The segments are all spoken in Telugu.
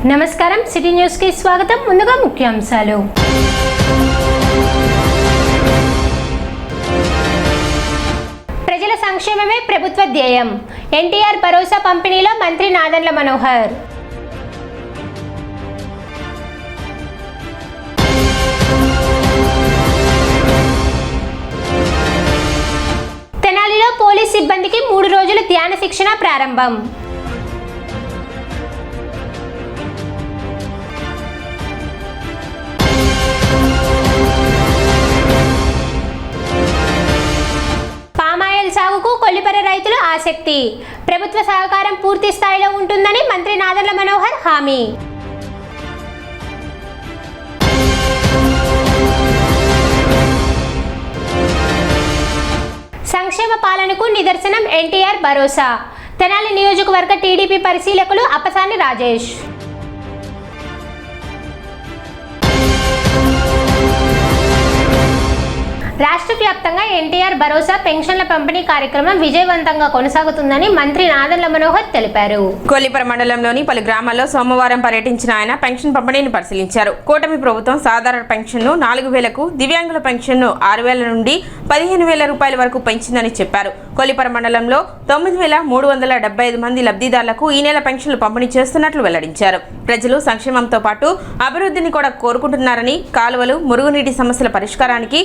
నమస్కారం, సిటీ న్యూస్ కి స్వాగతం. ముందుగా ముఖ్యాంశాలు. ప్రజల సంక్షేమమే ప్రభుత్వ ధ్యేయం. ఎన్టీఆర్ భరోసా పంపిణీలో మంత్రి నాదెండ్ల మనోహర్. తెనాలిలో పోలీస్ సిబ్బందికి 3 రోజుల ధ్యాన శిక్షణ ప్రారంభం. సాగుకు కొల్లిపర రైతులు ఆసక్తి. ప్రభుత్వ సహకారం పూర్తి స్థాయిలో ఉంటుందని మంత్రి నాదెండ్ల మనోహర్ హామీ. సంక్షేమ పాలనకు నిదర్శనం ఎన్టీఆర్ భరోసా. తెనాలి నియోజకవర్గ టీడీపీ పరిశీలకులు అప్పసాని రాజేష్. రాష్ట్ర వ్యాప్తంగా ఎన్టీఆర్ భరోసా పెన్షన్ల పంపిణీ కార్యక్రమం విజయవంతంగా కొనసాగుతుందని మంత్రి నాదెండ్ల మనోహర్ తెలిపారు. కొల్లిపర మండలంలోని పలు గ్రామాల్లో సోమవారం పర్యటించిన ఆయన పెన్షన్ పంపిణీని పరిశీలించారు. కూటమి ప్రభుత్వం సాధారణ పెన్షన్ను 4,000కు, దివ్యాంగుల పెన్షన్ను 6,000 నుండి 15,000 రూపాయల వరకు పెంచిందని చెప్పారు. కొల్లిపర మండలంలో 9,375 మంది లబ్ధిదారులకు ఈ నెల పెన్షన్లు పంపిణీ చేస్తున్నట్లు వెల్లడించారు. ప్రజలు సంక్షేమంతో పాటు అభివృద్ధిని కూడా కోరుకుంటున్నారని, కాలువలు, మురుగునీటి సమస్యల పరిష్కారానికి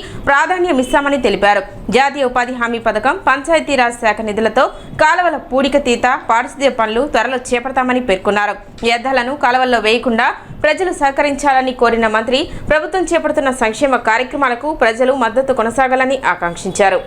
ఇస్తామని తెలిపారు. జాతీయ ఉపాధి హామీ పథకం, పంచాయతీరాజ్ శాఖ నిధులతో కాలువల పూడిక తీత, పారిశుద్ధ్య పనులు త్వరలో చేపడతామని పేర్కొన్నారు. వ్యర్థాలను కాలువల్లో వేయకుండా ప్రజలు సహకరించాలని కోరిన మంత్రి ప్రభుత్వం చేపడుతున్న సంక్షేమ కార్యక్రమాలకు ప్రజలు మద్దతు కొనసాగాలని ఆకాంక్షించారు.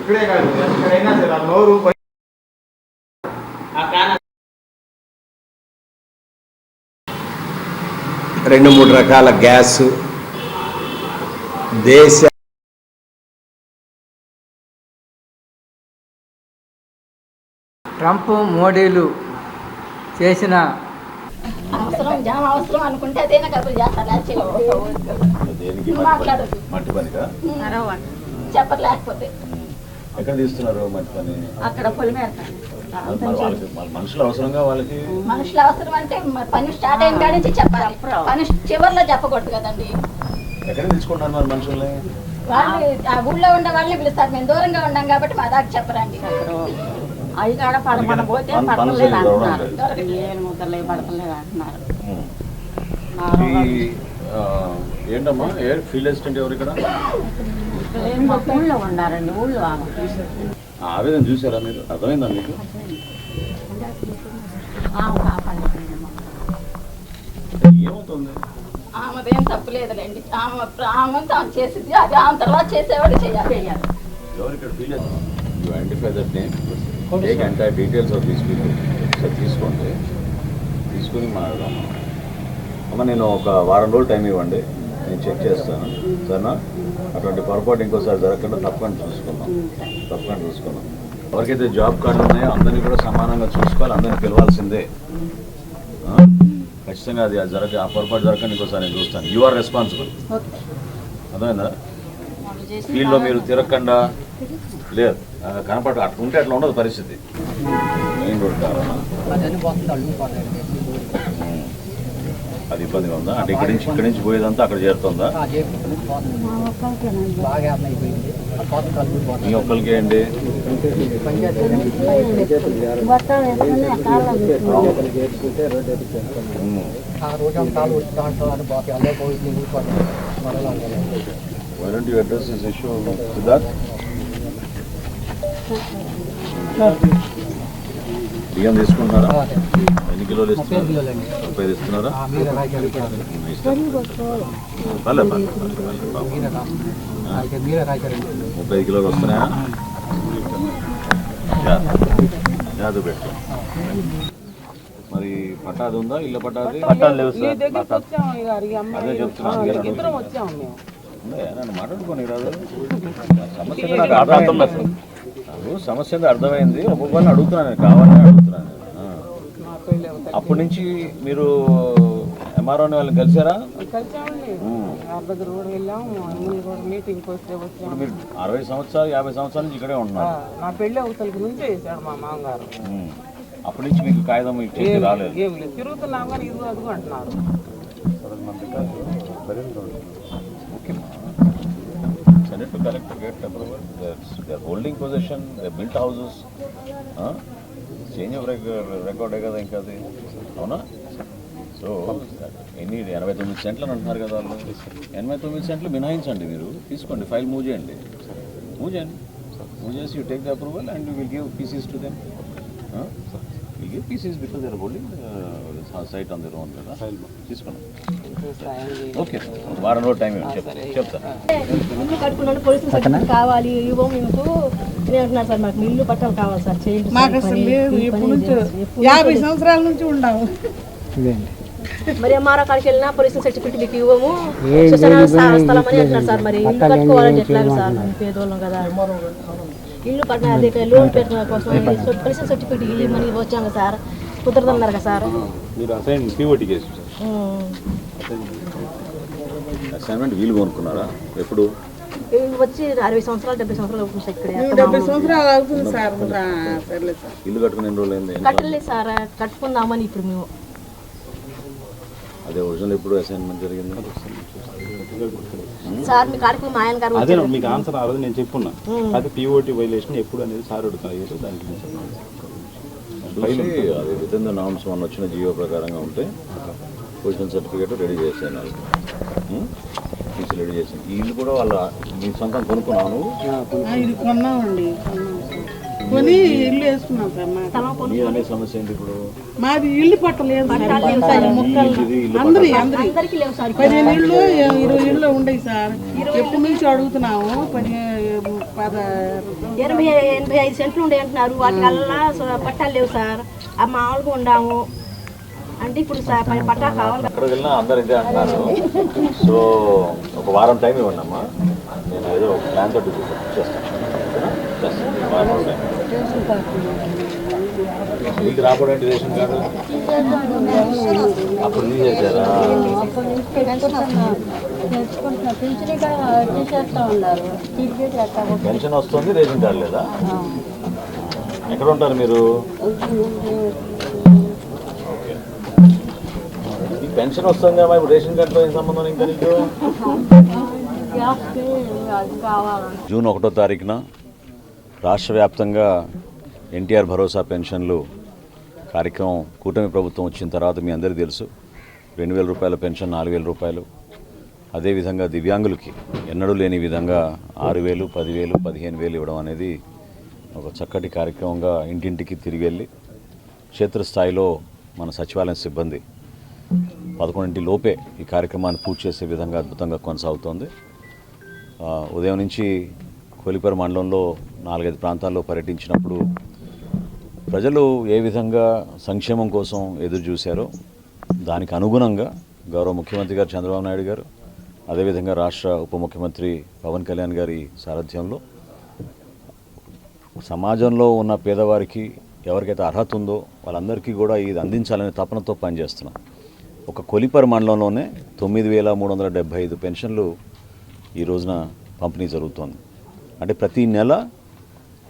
ఇక్కడే కాదు, ఎక్కడైనా సరే నోరు 2-3 రకాల గ్యాస్ దేశ ట్రంప్ మోడీలు చేసిన అవసరం జామ అవసరం అనుకుంటే అదేనా కబుర్లు చేస్తారు. చెప్పలేకపోతే ఎక్కడ తీస్తున్నారు మంచి పని? అక్కడ పొలిమేర మనుషులు అవసరంగా వాళ్ళకి మనుషులు అవసరం అంటే పని స్టార్ట్ అయిన కాడి నుంచి చెప్పాలి. పని చివరిలో చెప్పకూడదు కదండి. ఎక్కడ తీసుకుంటారు మరి మనుషుల్ని? వాళ్ళు ఆ ఊళ్ళో ఉండే వాళ్ళని పిలుస్తారు. మేము దూరంగా ఉన్నాం కాబట్టి మా దాకా చెప్పరండి. అవి కాడ పడమన పోతే పడతలేదు అంటున్నారు. ముద్దలేదు పడతలేదు అంటున్నారు. ఏంటమ్మా ఫీల్డ్ అసిస్టెంట్ ఎవరు ఇక్కడ? ఊళ్ళో ఉన్నారండి. ఊళ్ళో ఆవేదన చూసారా మీరు? అర్థమైందా మీకు? ఏమవుతుంది? ఆమెదేం తప్పులేదులేండి. ఆమె చేసింది అది ఆమె తర్వాత చేసేవాడు చేయాలి. ఎవరు ఇక్కడ field you identify that name, take entire details of these people. Sir తీసుకోండి, తీసుకుని మాట్లాడదాం. అమ్మ నేను ఒక వారం రోజులు టైం ఇవ్వండి, నేను చెక్ చేస్తాను సరేనా? అటువంటి పొరపాటు ఇంకోసారి జరగకుండా తప్పకుండా చూసుకున్నాం. ఎవరికైతే జాబ్ కార్డులు ఉన్నాయో అందరినీ కూడా సమానంగా చూసుకోవాలి, అందరినీ పిలవాల్సిందే. ఖచ్చితంగా అది ఆ పొరపాటు జరగకుండా ఇంకోసారి నేను చూస్తాను. You are responsible. అర్థమైందా? ఫీల్డ్లో మీరు తిరగకుండా లేదు కనపడ అట్లా ఉంటే అట్లా ఉండదు పరిస్థితి. మెయిన్ రోడ్ కావాలన్నా అది ఇబ్బందిగా ఉందా? అంటే ఇక్కడి నుంచి పోయేదంతా అక్కడ చేరుతుందా? మీ ఒక్కరికి ఏంటి? Why don't you address this issue, Siddharth? బియ్యం తీసుకుంటున్నారా? ఎన్ని కిలోలు ఇస్తున్నారు? 35 ఇస్తున్నారా? పర్లేదు 35 కిలోలు వస్తున్నాయా? జాదు పెట్టు. మరి పట్టాది ఉందా? ఇళ్ళ పట్టాది? పట్టాలు లేవు సార్. అదే చెప్తున్నాను, నన్ను మాట్లాడుకోని రాదు. సమస్య నాకు అర్థమవుతుంది. సమస్య అర్థమైంది. ఒక్కొక్కరిని అడుగుతున్నాను, నేను కావాలని అడుగుతున్నాను. అప్పటి నుంచి మీరు ఎంఆర్ఓని వాళ్ళని కలిసారా? ఇప్పుడు మీరు 60 సంవత్సరాలు 50 సంవత్సరాల నుంచి ఇక్కడే ఉంటున్నారు. నా పెళ్ళి అవతలకి నుంచే చేశాడు మా మామగారు. అప్పటి నుంచి మీకు కాగితం ఇచ్చేసి రాలేదు? ఏం లేదు, తిరుగుతున్నాం కానీ ఇది అదుగు అంటున్నారు. Send it to collector, get approval. They're holding possession, they built houses. Change of record కదా ఇంకా అది, అవునా? సో ఎన్ని 89 సెంట్లు అని అంటున్నారు కదా వాళ్ళు. 89 సెంట్లు మినహాయించండి, మీరు తీసుకోండి, ఫైల్ మూవ్ చేయండి. మూవ్ చేసి you take the approval and you will give pieces to them. Will give pieces because they are holding site on their own కదా. తీసుకోండి. ఓకే, వారం రోజు టైం చెప్తా. ఇల్లు కట్టుకున్నాను, పోలీసులు సర్టిఫికేట్ కావాలి, ఇవ్వం మీకు అంటున్నారు సార్. మాకు ఇల్లు పట్టాలు కావాలి సార్, చేయండి. మాకు అసలు లేదు, ఎప్పటి నుంచో 50 సంవత్సరాల నుంచి ఉన్నాము. మరి ఎంఆర్ఓ కాడికి వెళ్ళినా పోలీసులు సర్టిఫికేట్ మీకు ఇవ్వము, స్థలం అని అంటున్నారు సార్. మరి ఇల్లు కట్టుకోవాలంటే ఎట్లాగా సార్? మేము పేదోళ్ళం కదా. ఇల్లు కట్టిన అదే లోన్ పెట్టిన కోసం పోలీసులు సర్టిఫికేట్ ఇల్లు మనీ వచ్చాము సార్, కుదరదన్నారు కదా సార్. అసైన్మెంట్ వీలు కొనుక్కున్నారా? ఎప్పుడు వచ్చి 60 సంవత్సరాలు 70 సంవత్సరాలు అవుతుంది సార్. ఇక్కడ 70 సంవత్సరాలు అవుతుంది సార్. ఇల్లు కట్టుకుని ఎన్ని రోజులు అయింది? కట్టలేదు సార్, కట్టుకుందామని ఇప్పుడు మేము. అదే ఒరిజినల్ ఎప్పుడు అసైన్మెంట్ జరిగింది సార్? మీ కాడికి మా ఆయన గారు అదే మీకు ఆన్సర్ ఆ రోజు నేను చెప్పున్నా. అది పిఓటి వైలేషన్ ఎప్పుడు అనేది సార్ అడుగుతున్నారు. దానికి అది విత్ ఇన్ ద నామ్స్ మొన్న వచ్చిన జియో ప్రకారంగా ఉంటే పొజిషన్ సర్టిఫికేట్ రెడీ చేశాను, రెడీ చేశాను. ఈ ఇల్లు కూడా వాళ్ళ మీ సొంతం కొనుక్కున్నాను. ఇది కొన్నామండి, కొని ఇల్లు వేసుకున్నాం సార్. మీ అనే సమస్య ఏంటి ఇప్పుడు? మాది ఇల్లు పట్టలేదు సార్. అందరి 15 ఇళ్ళు 20 ఇళ్ళు ఉండయి సార్. ఎప్పటి నుంచి అడుగుతున్నాము. 85 సెంట్లు ఉండే అంటున్నారు, వాటికల్లా పట్టాలు లేవు సార్. ఆ మామూలుగా ఉండాము అంటే ఇప్పుడు పట్టా కావాలి. అక్కడికి వెళ్ళినా అందరు ఇదే అంటున్నారు. సో ఒక వారం టైం ఇవ్వండి అమ్మా, నేను ఏదో ప్లాన్ తోటి చేస్తాను. మీకు రాకూడదు రేషన్ కార్డు అప్పుడు తీసేసారా? పెన్షన్ వస్తుంది, రేషన్ కార్డు లేదా? ఎక్కడ ఉంటారు మీరు? ఓకే, ఈ పెన్షన్ వస్తుంది కదా, ఇప్పుడు రేషన్ కార్డులో ఏం సంబంధం ఇంకా నీకు? జూన్ 1వ తారీఖున రాష్ట్ర వ్యాప్తంగా ఎన్టీఆర్ భరోసా పెన్షన్లు కార్యక్రమం కూటమి ప్రభుత్వం వచ్చిన తర్వాత మీ అందరికీ తెలుసు, 2000 రూపాయల పెన్షన్ 4000 రూపాయలు. అదేవిధంగా దివ్యాంగులకి ఎన్నడూ లేని విధంగా 6000, 10,000, 15,000 ఇవ్వడం అనేది ఒక చక్కటి కార్యక్రమంగా ఇంటింటికి తిరిగి వెళ్ళి క్షేత్రస్థాయిలో మన సచివాలయం సిబ్బంది 11 లోపే ఈ కార్యక్రమాన్ని పూర్తి చేసే విధంగా అద్భుతంగా కొనసాగుతోంది. ఉదయం నుంచి కొలిపర మండలంలో 4-5 ప్రాంతాల్లో పర్యటించినప్పుడు ప్రజలు ఏ విధంగా సంక్షేమం కోసం ఎదురు చూశారో దానికి అనుగుణంగా గౌరవ ముఖ్యమంత్రి గారు చంద్రబాబు నాయుడు గారు, అదేవిధంగా రాష్ట్ర ఉప ముఖ్యమంత్రి పవన్ కళ్యాణ్ గారి సారథ్యంలో సమాజంలో ఉన్న పేదవారికి ఎవరికైతే అర్హత ఉందో వాళ్ళందరికీ కూడా ఇది అందించాలనే తపనతో పనిచేస్తున్నాం. ఒక కొలిపర మండలంలోనే 9375 పెన్షన్లు ఈ రోజున పంపిణీ జరుగుతోంది. అంటే ప్రతి నెల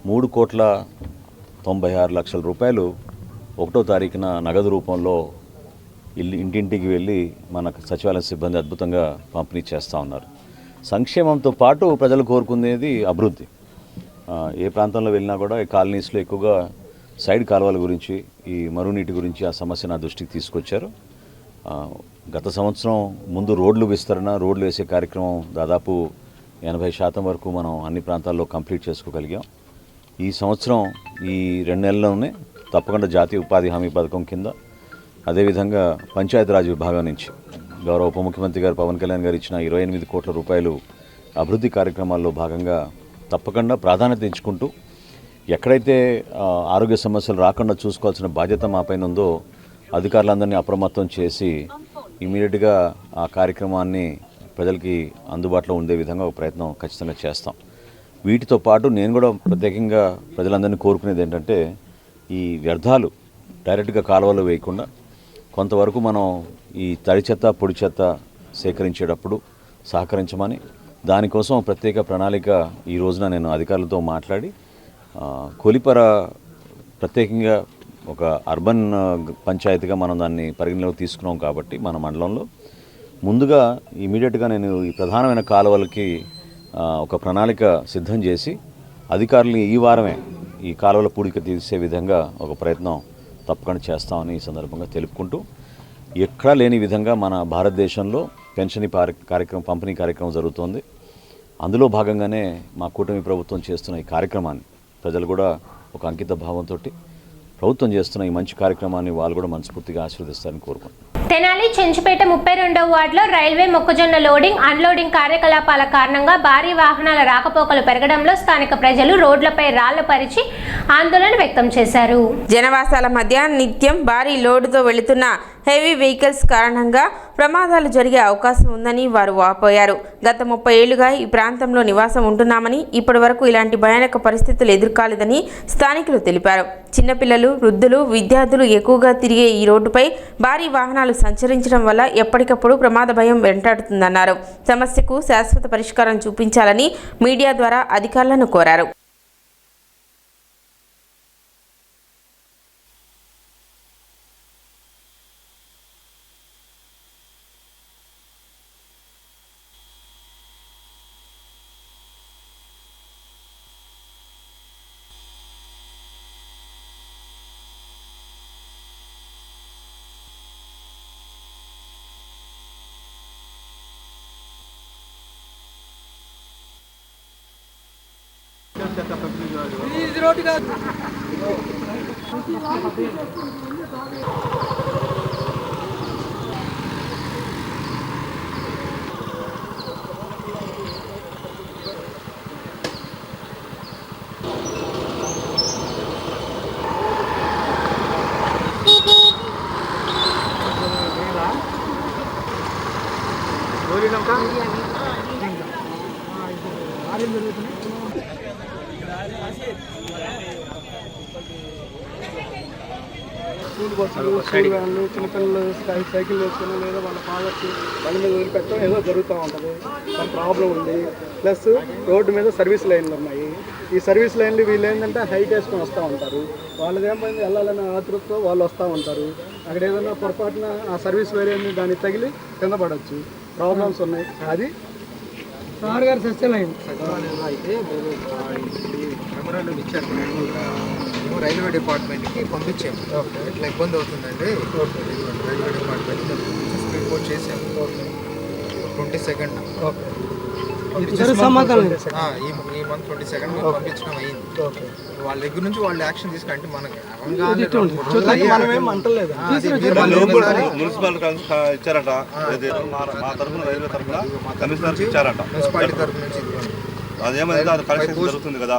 3,96,00,000 రూపాయలు 1వ తారీఖున నగదు రూపంలో ఇంటింటికి వెళ్ళి మన సచివాలయ సిబ్బంది అద్భుతంగా పంపిణీ చేస్తూ ఉన్నారు. సంక్షేమంతో పాటు ప్రజలు కోరుకునేది అభివృద్ధి. ఏ ప్రాంతంలో వెళ్ళినా కూడా ఈ కాలనీస్లో ఎక్కువగా సైడ్ కాలువల గురించి, ఈ మరునీటి గురించి ఆ సమస్య నా దృష్టికి తీసుకొచ్చారు. గత సంవత్సరం ముందు రోడ్లు విస్తరణ, రోడ్లు వేసే కార్యక్రమం దాదాపు 80% వరకు మనం అన్ని ప్రాంతాల్లో కంప్లీట్ చేసుకోగలిగాం. ఈ సంవత్సరం ఈ 2 నెలల్లోనే తప్పకుండా జాతీయ ఉపాధి హామీ పథకం కింద, అదేవిధంగా పంచాయతీరాజ్ విభాగం నుంచి గౌరవ ఉప ముఖ్యమంత్రి గారు పవన్ కళ్యాణ్ గారు ఇచ్చిన 28 కోట్ల రూపాయలు అభివృద్ధి కార్యక్రమాల్లో భాగంగా తప్పకుండా ప్రాధాన్యత ఇచ్చుకుంటూ ఎక్కడైతే ఆరోగ్య సమస్యలు రాకుండా చూసుకోవాల్సిన బాధ్యత మా పైన ఉందో అధికారులందరినీ అప్రమత్తం చేసి ఇమీడియట్గా ఆ కార్యక్రమాన్ని ప్రజలకి అందుబాటులో ఉండే విధంగా ఒక ప్రయత్నం ఖచ్చితంగా చేస్తాం. వీటితో పాటు నేను కూడా ప్రత్యేకంగా ప్రజలందరినీ కోరుకునేది ఏంటంటే ఈ వ్యర్థాలు డైరెక్ట్గా కాలువలో వేయకుండా కొంతవరకు మనం ఈ తడి చెత్త, పొడి చెత్త సేకరించేటప్పుడు సహకరించమని, దానికోసం ప్రత్యేక ప్రణాళిక ఈ రోజున నేను అధికారులతో మాట్లాడి కొలిపర ప్రత్యేకంగా ఒక అర్బన్ పంచాయతీగా మనం దాన్ని పరిగణలోకి తీసుకున్నాం కాబట్టి మన మండలంలో ముందుగా ఇమీడియట్గా నేను ఈ ప్రధానమైన కాలువలకి ఒక ప్రణాళిక సిద్ధం చేసి అధికారులు ఈ వారమే ఈ కాలువల పూడిక తీసే విధంగా ఒక ప్రయత్నం తప్పకుండా చేస్తామని ఈ సందర్భంగా తెలుపుకుంటూ, ఎక్కడా లేని విధంగా మన భారతదేశంలో పెన్షన్ కార్యక్రమం, పంపిణీ కార్యక్రమం జరుగుతోంది. అందులో భాగంగానే మా కూటమి ప్రభుత్వం చేస్తున్న ఈ కార్యక్రమాన్ని ప్రజలు కూడా ఒక అంకిత భావంతో ప్రభుత్వం చేస్తున్న ఈ మంచి కార్యక్రమాన్ని వాళ్ళు కూడా మనస్ఫూర్తిగా ఆశీర్వదిస్తారని కోరుకుంటున్నాను. తెనాలి చెంచుపేట 32వ వార్డులో రైల్వే మొక్కజొన్న లోడింగ్, అన్లోడింగ్ కార్యకలాపాల కారణంగా భారీ వాహనాల రాకపోకలు పెరగడంలో స్థానిక ప్రజలు రోడ్లపై రాళ్లు పరిచి ఆందోళన వ్యక్తం చేశారు. జనవాసాల మధ్య నిత్యం భారీ లోడుతో వెళుతున్న హెవీ వెహికల్స్ కారణంగా ప్రమాదాలు జరిగే అవకాశం ఉందని వారు వాపోయారు. గత 30 ఏళ్లుగా ఈ ప్రాంతంలో నివాసం ఉంటున్నామని, ఇప్పటి వరకు ఇలాంటి భయానక పరిస్థితులు ఎదుర్కాలేదని స్థానికులు తెలిపారు. చిన్నపిల్లలు, వృద్ధులు, విద్యార్థులు ఎక్కువగా తిరిగే ఈ రోడ్డుపై భారీ వాహనాలు సంచరించడం వల్ల ఎప్పటికప్పుడు ప్రమాద భయం వెంటాడుతుందన్నారు. సమస్యకు శాశ్వత పరిష్కారం చూపించాలని మీడియా ద్వారా అధికారులను కోరారు. స్కూల్ బస్సులు, స్కూల్ వ్యాన్లు, చిన్నపిల్లలు సైకిల్ వేసుకుని లేదా వాళ్ళ ఫాదర్స్ బండి మీద వదిలిపెట్టడం ఏదో జరుగుతూ ఉంటుంది. దాని ప్రాబ్లం ఉంది. ప్లస్ రోడ్డు మీద సర్వీస్ లైన్లు ఉన్నాయి. ఈ సర్వీస్ లైన్లు వీళ్ళు ఏంటంటే హైట్ వేసుకొని వస్తూ ఉంటారు. వాళ్ళది ఏమైంది వెళ్ళాలనే ఆతృతతో వాళ్ళు వస్తూ ఉంటారు. అక్కడ ఏదైనా పొరపాటున ఆ సర్వీస్ వైర్ దానికి తగిలి కింద పడవచ్చు. ప్రాబ్లమ్స్ ఉన్నాయి. అది సార్ గారు సత్యలైన్ అయితే మెమోరాండం ఇచ్చారు. రైల్వే డిపార్ట్మెంట్కి పంపించాము. ఇట్లా ఇబ్బంది అవుతుందండి. రైల్వే డిపార్ట్మెంట్ రిపోర్ట్ చేసాము. 22nd ఈ మంత్ 22nd పంపించడం అయ్యింది. వాళ్ళ దగ్గర నుంచి వాళ్ళు యాక్షన్ తీసుకుంటే మనకి మున్సిపల్ ఇచ్చారట, మా తరఫున రైల్వే తరఫున కమిషనర్ ఇచ్చారట, మున్సిపాలిటీ తరఫు నుంచి అదేమైంది అది కలెక్షన్ జరుగుతుంది కదా,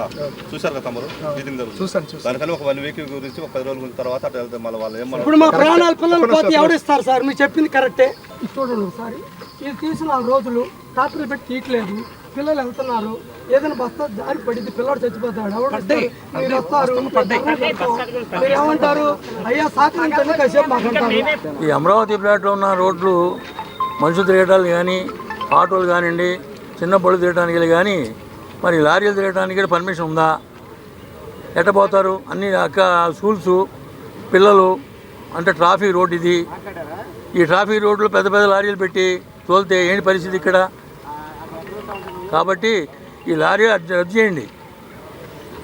చూసారు కదా తమరు మీటింగ్ జరుగుతుంది. దానికన్నా ఒక 1 వీక్ గురించి ఒక 10 రోజుల తర్వాత అటు వెళ్తే మళ్ళీ వాళ్ళు ఇప్పుడు మా ప్రాణాలు పిల్లలు పోతే ఎవరిస్తారు సార్? మీరు చెప్పింది కరెక్టే. చూడండి ఒకసారి ఇది తీసిన 4 రోజులు డాక్టర్లు పెట్టి తీయట్లేదు. పిల్లలు వెళ్తున్నారు, ఏదైనా బస్తా దారి పడింది, పిల్లడు చచ్చిపోతాడు. మీరు వస్తారు, మీరు ఏమంటారు? అయ్యా సహకరించండి కాసేపు మాకంటారు. ఈ అమరావతి ప్లాట్లో ఉన్న రోడ్లు మనుషులు తిరగటాలు కానీ, ఆటోలు కానివ్వండి, చిన్న బళ్ళు తిరగడానికి కానీ మరి లారీలు తిరగడానికి కూడా పర్మిషన్ ఉందా? ఎట్ట పోతారు? అన్ని స్కూల్స్ పిల్లలు అంటే ట్రాఫిక్ రోడ్ ఇది. ఈ ట్రాఫిక్ రోడ్లో పెద్ద పెద్ద లారీలు పెట్టి తోలితే ఏంటి పరిస్థితి ఇక్కడ? కాబట్టి ఈ లారీ రద్దు చేయండి.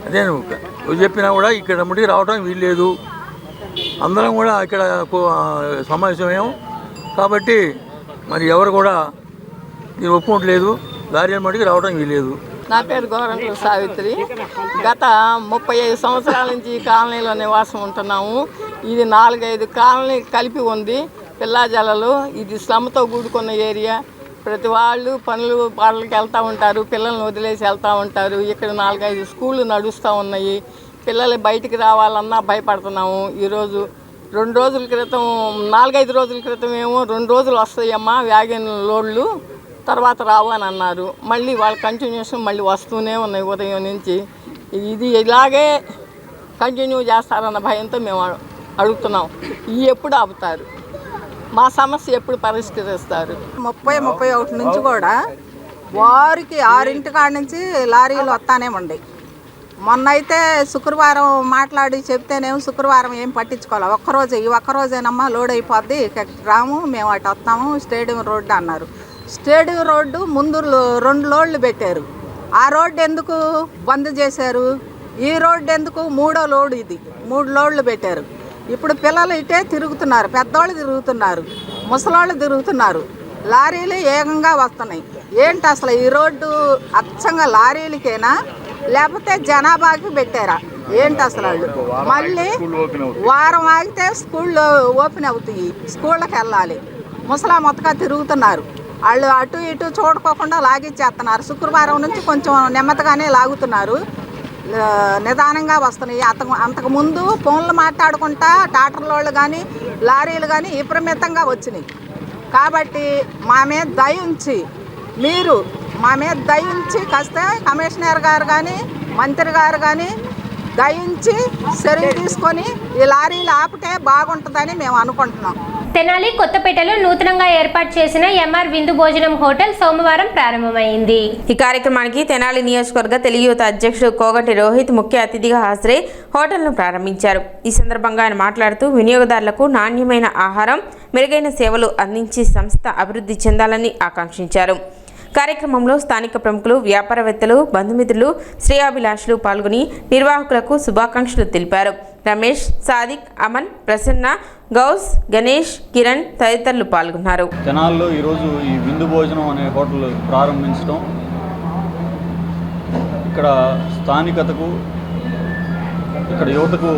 అదే నువ్వు చెప్పినా కూడా ఇక్కడ ముడికి రావడం వీల్లేదు. అందరం కూడా ఇక్కడ సమావేశమేం కాబట్టి మరి ఎవరు కూడా దీన్ని ఒప్పుకోవట్లేదు. లారీ మటుకు రావడం వీల్లేదు. నా పేరు గోరంట్ల సావిత్రి. గత 35 సంవత్సరాల నుంచి ఈ కాలనీలో నివాసం ఉంటున్నాము. ఇది 4-5 కాలనీ కలిపి ఉంది. పిల్లాజలలో ఇది శ్రమతో కూడుకున్న ఏరియా. ప్రతి వాళ్ళు పాటలకి వెళ్తూ ఉంటారు, పిల్లల్ని వదిలేసి వెళ్తూ ఉంటారు. ఇక్కడ 4-5 స్కూళ్ళు నడుస్తూ ఉన్నాయి. పిల్లలు బయటికి రావాలన్నా భయపడుతున్నాము. ఈరోజు 2 రోజుల క్రితం 4-5 రోజుల క్రితం ఏమో 2 రోజులు వస్తాయమ్మా వ్యాగన్ లోడ్లు, తర్వాత రావు అని అన్నారు. మళ్ళీ వాళ్ళ కంటిన్యూషన్ మళ్ళీ వస్తూనే ఉన్నాయి ఉదయం నుంచి. ఇది ఇలాగే కంటిన్యూ చేస్తారన్న భయంతో మేము అడుగుతున్నాం. ఇవి ఎప్పుడు ఆపుతారు? మా సమస్య ఎప్పుడు పరిష్కరిస్తారు? 30-31 నుంచి కూడా వారికి 6 కాడ నుంచి లారీలు వస్తానే ఉన్నాయి. మొన్న అయితే శుక్రవారం మాట్లాడి చెప్తేనేమో శుక్రవారం ఏం పట్టించుకోవాలి. ఈ ఒక్కరోజేనమ్మా లోడ్ అయిపోద్ది, ఇక రాము మేము అటు వస్తాము స్టేడియం రోడ్డు అన్నారు. స్టేడియం రోడ్డు ముందు 2 లోడ్లు పెట్టారు. ఆ రోడ్డు ఎందుకు బంద్ చేశారు? ఈ రోడ్డు ఎందుకు? 3వ లోడ్ ఇది. 3 లోడ్లు పెట్టారు. ఇప్పుడు పిల్లలు ఇటే తిరుగుతున్నారు, పెద్దవాళ్ళు తిరుగుతున్నారు, ముసలాళ్ళు తిరుగుతున్నారు, లారీలు ఏకంగా వస్తున్నాయి. ఏంటి అసలు ఈ రోడ్డు అచ్చంగా లారీలకేనా లేకపోతే జనాభాకి పెట్టారా ఏంటి అసలు? వాళ్ళు మళ్ళీ వారం ఆగితే స్కూళ్ళు ఓపెన్ అవుతాయి, స్కూళ్ళకి వెళ్ళాలి. ముసలా మొత్తగా తిరుగుతున్నారు. వాళ్ళు అటు ఇటు చూడుకోకుండా లాగిచ్చేస్తున్నారు. శుక్రవారం నుంచి కొంచెం నెమ్మదిగానే లాగుతున్నారు, నిదానంగా వస్తున్నాయి. అంతకుముందు ఫోన్లు మాట్లాడుకుంటా ట్రాక్టర్ల వాళ్ళు కానీ లారీలు కానీ విపరీతంగా వచ్చినాయి. కాబట్టి మా మీద దయ ఉంచి మీరు కాస్త కమిషనర్ గారు కానీ మంత్రి గారు కానీ దయించి చర్య తీసుకొని ఈ లారీలు ఆపితే బాగుంటుందని మేము అనుకుంటున్నాం. తెనాలి కొత్తపేటలో నూతనంగా ఏర్పాటు చేసిన ఎంఆర్ విందు భోజనం హోటల్ సోమవారం ప్రారంభమైంది. ఈ కార్యక్రమానికి తెనాలి నియోజకవర్గ తెలుగు యువత అధ్యక్షుడు కోగటి రోహిత్ ముఖ్య అతిథిగా హాజరై హోటల్ను ప్రారంభించారు. ఈ సందర్భంగా ఆయన మాట్లాడుతూ వినియోగదారులకు నాణ్యమైన ఆహారం, మెరుగైన సేవలు అందించి సంస్థ అభివృద్ధి చెందాలని ఆకాంక్షించారు. కార్యక్రమంలో స్థానిక ప్రముఖులు, వ్యాపారవేత్తలు, బంధుమిత్రులు, శ్రేయాభిలాషులు పాల్గొని నిర్వాహకులకు శుభాకాంక్షలు తెలిపారు. రమేష్, సాదిక్, అమన్, ప్రసన్న, గౌస్, గణేష్, కిరణ్ తదితరులు పాల్గొన్నారు. తెనాల్లో ఈరోజు ఈ విందు భోజనం అనే హోటల్ ప్రారంభించడం ఇక్కడ స్థానికతకు, ఇక్కడ యువతకు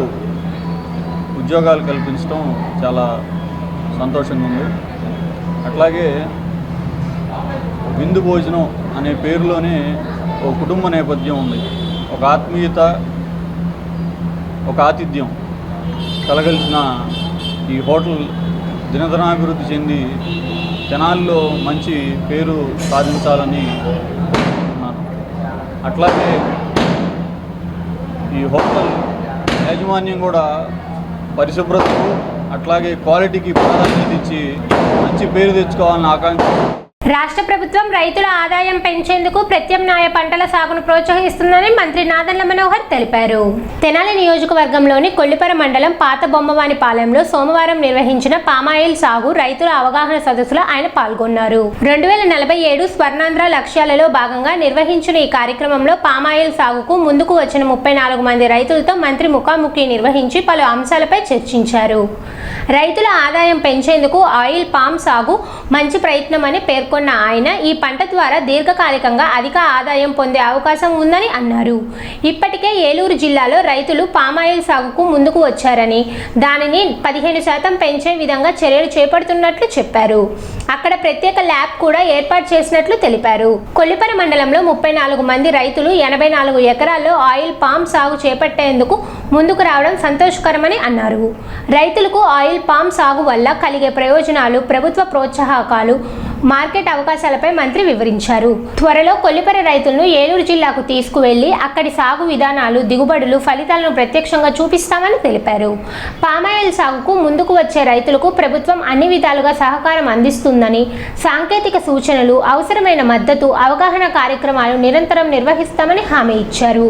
ఉద్యోగాలు కల్పించడం చాలా సంతోషంగా ఉంది. అట్లాగే విందు భోజనం అనే పేరులోనే ఒక కుటుంబ నేపథ్యం ఉంది, ఒక ఆత్మీయత, ఒక ఆతిథ్యం కలగలిసిన ఈ హోటల్ దినదినాభివృద్ధి చెంది తెనాలిలో మంచి పేరు సాధించాలని కోరుకుంటున్నాను. అట్లాగే ఈ హోటల్ యాజమాన్యం కూడా పరిశుభ్రతకు అట్లాగే క్వాలిటీకి ప్రాధాన్యత ఇచ్చి మంచి పేరు తెచ్చుకోవాలని ఆకాంక్ష. రాష్ట్ర ప్రభుత్వం రైతుల ఆదాయం పెంచేందుకు ప్రత్యామ్నాయ పంటల సాగును ప్రోత్సహిస్తుందని మంత్రి నాదెండ్ల మనోహర్ తెలిపారు. తెనాలి నియోజకవర్గంలోని కొల్లిపర మండలం పాత బొమ్మవానిపాలెంలో సోమవారం నిర్వహించిన పామాయిల్ సాగు రైతుల అవగాహన సదస్సులో ఆయన పాల్గొన్నారు. 2047 స్వర్ణాంధ్ర లక్ష్యాలలో భాగంగా నిర్వహించిన ఈ కార్యక్రమంలో పామాయిల్ సాగుకు ముందుకు వచ్చిన 34 మంది రైతులతో మంత్రి ముఖాముఖి నిర్వహించి పలు అంశాలపై చర్చించారు. రైతుల ఆదాయం పెంచేందుకు ఆయిల్ పామ్ సాగు మంచి ప్రయత్నమని పేర్కొన్న ఆయన ఈ పంట ద్వారా దీర్ఘకాలికంగా అధిక ఆదాయం పొందే అవకాశం ఉందని అన్నారు. ఇప్పటికే ఏలూరు జిల్లాలో రైతులు పామాయిల్ సాగుకు ముందుకు వచ్చారని, దానిని 15% పెంచే విధంగా చర్యలు చేపడుతున్నట్లు చెప్పారు. అక్కడ ప్రత్యేక ల్యాబ్ కూడా ఏర్పాటు చేసినట్లు తెలిపారు. కొల్లిపర మండలంలో 34 మంది రైతులు 84 ఎకరాల్లో ఆయిల్ పామ్ సాగు చేపట్టేందుకు ముందుకు రావడం సంతోషకరమని అన్నారు. రైతులకు ఆయిల్ పామ్ సాగు వల్ల కలిగే ప్రయోజనాలు, ప్రభుత్వ ప్రోత్సాహకాలు, మార్కెట్ అవకాశాలపై మంత్రి వివరించారు. త్వరలో కొల్లిపర రైతులను ఏలూరు జిల్లాకు తీసుకువెళ్లి అక్కడి సాగు విధానాలు, దిగుబడులు, ఫలితాలను ప్రత్యక్షంగా చూపిస్తామని తెలిపారు. పామాయిల్ సాగుకు ముందుకు వచ్చే రైతులకు ప్రభుత్వం అన్ని విధాలుగా సహకారం అందిస్తుందని, సాంకేతిక సూచనలు, అవసరమైన మద్దతు, అవగాహన కార్యక్రమాలు నిరంతరం నిర్వహిస్తామని హామీ ఇచ్చారు.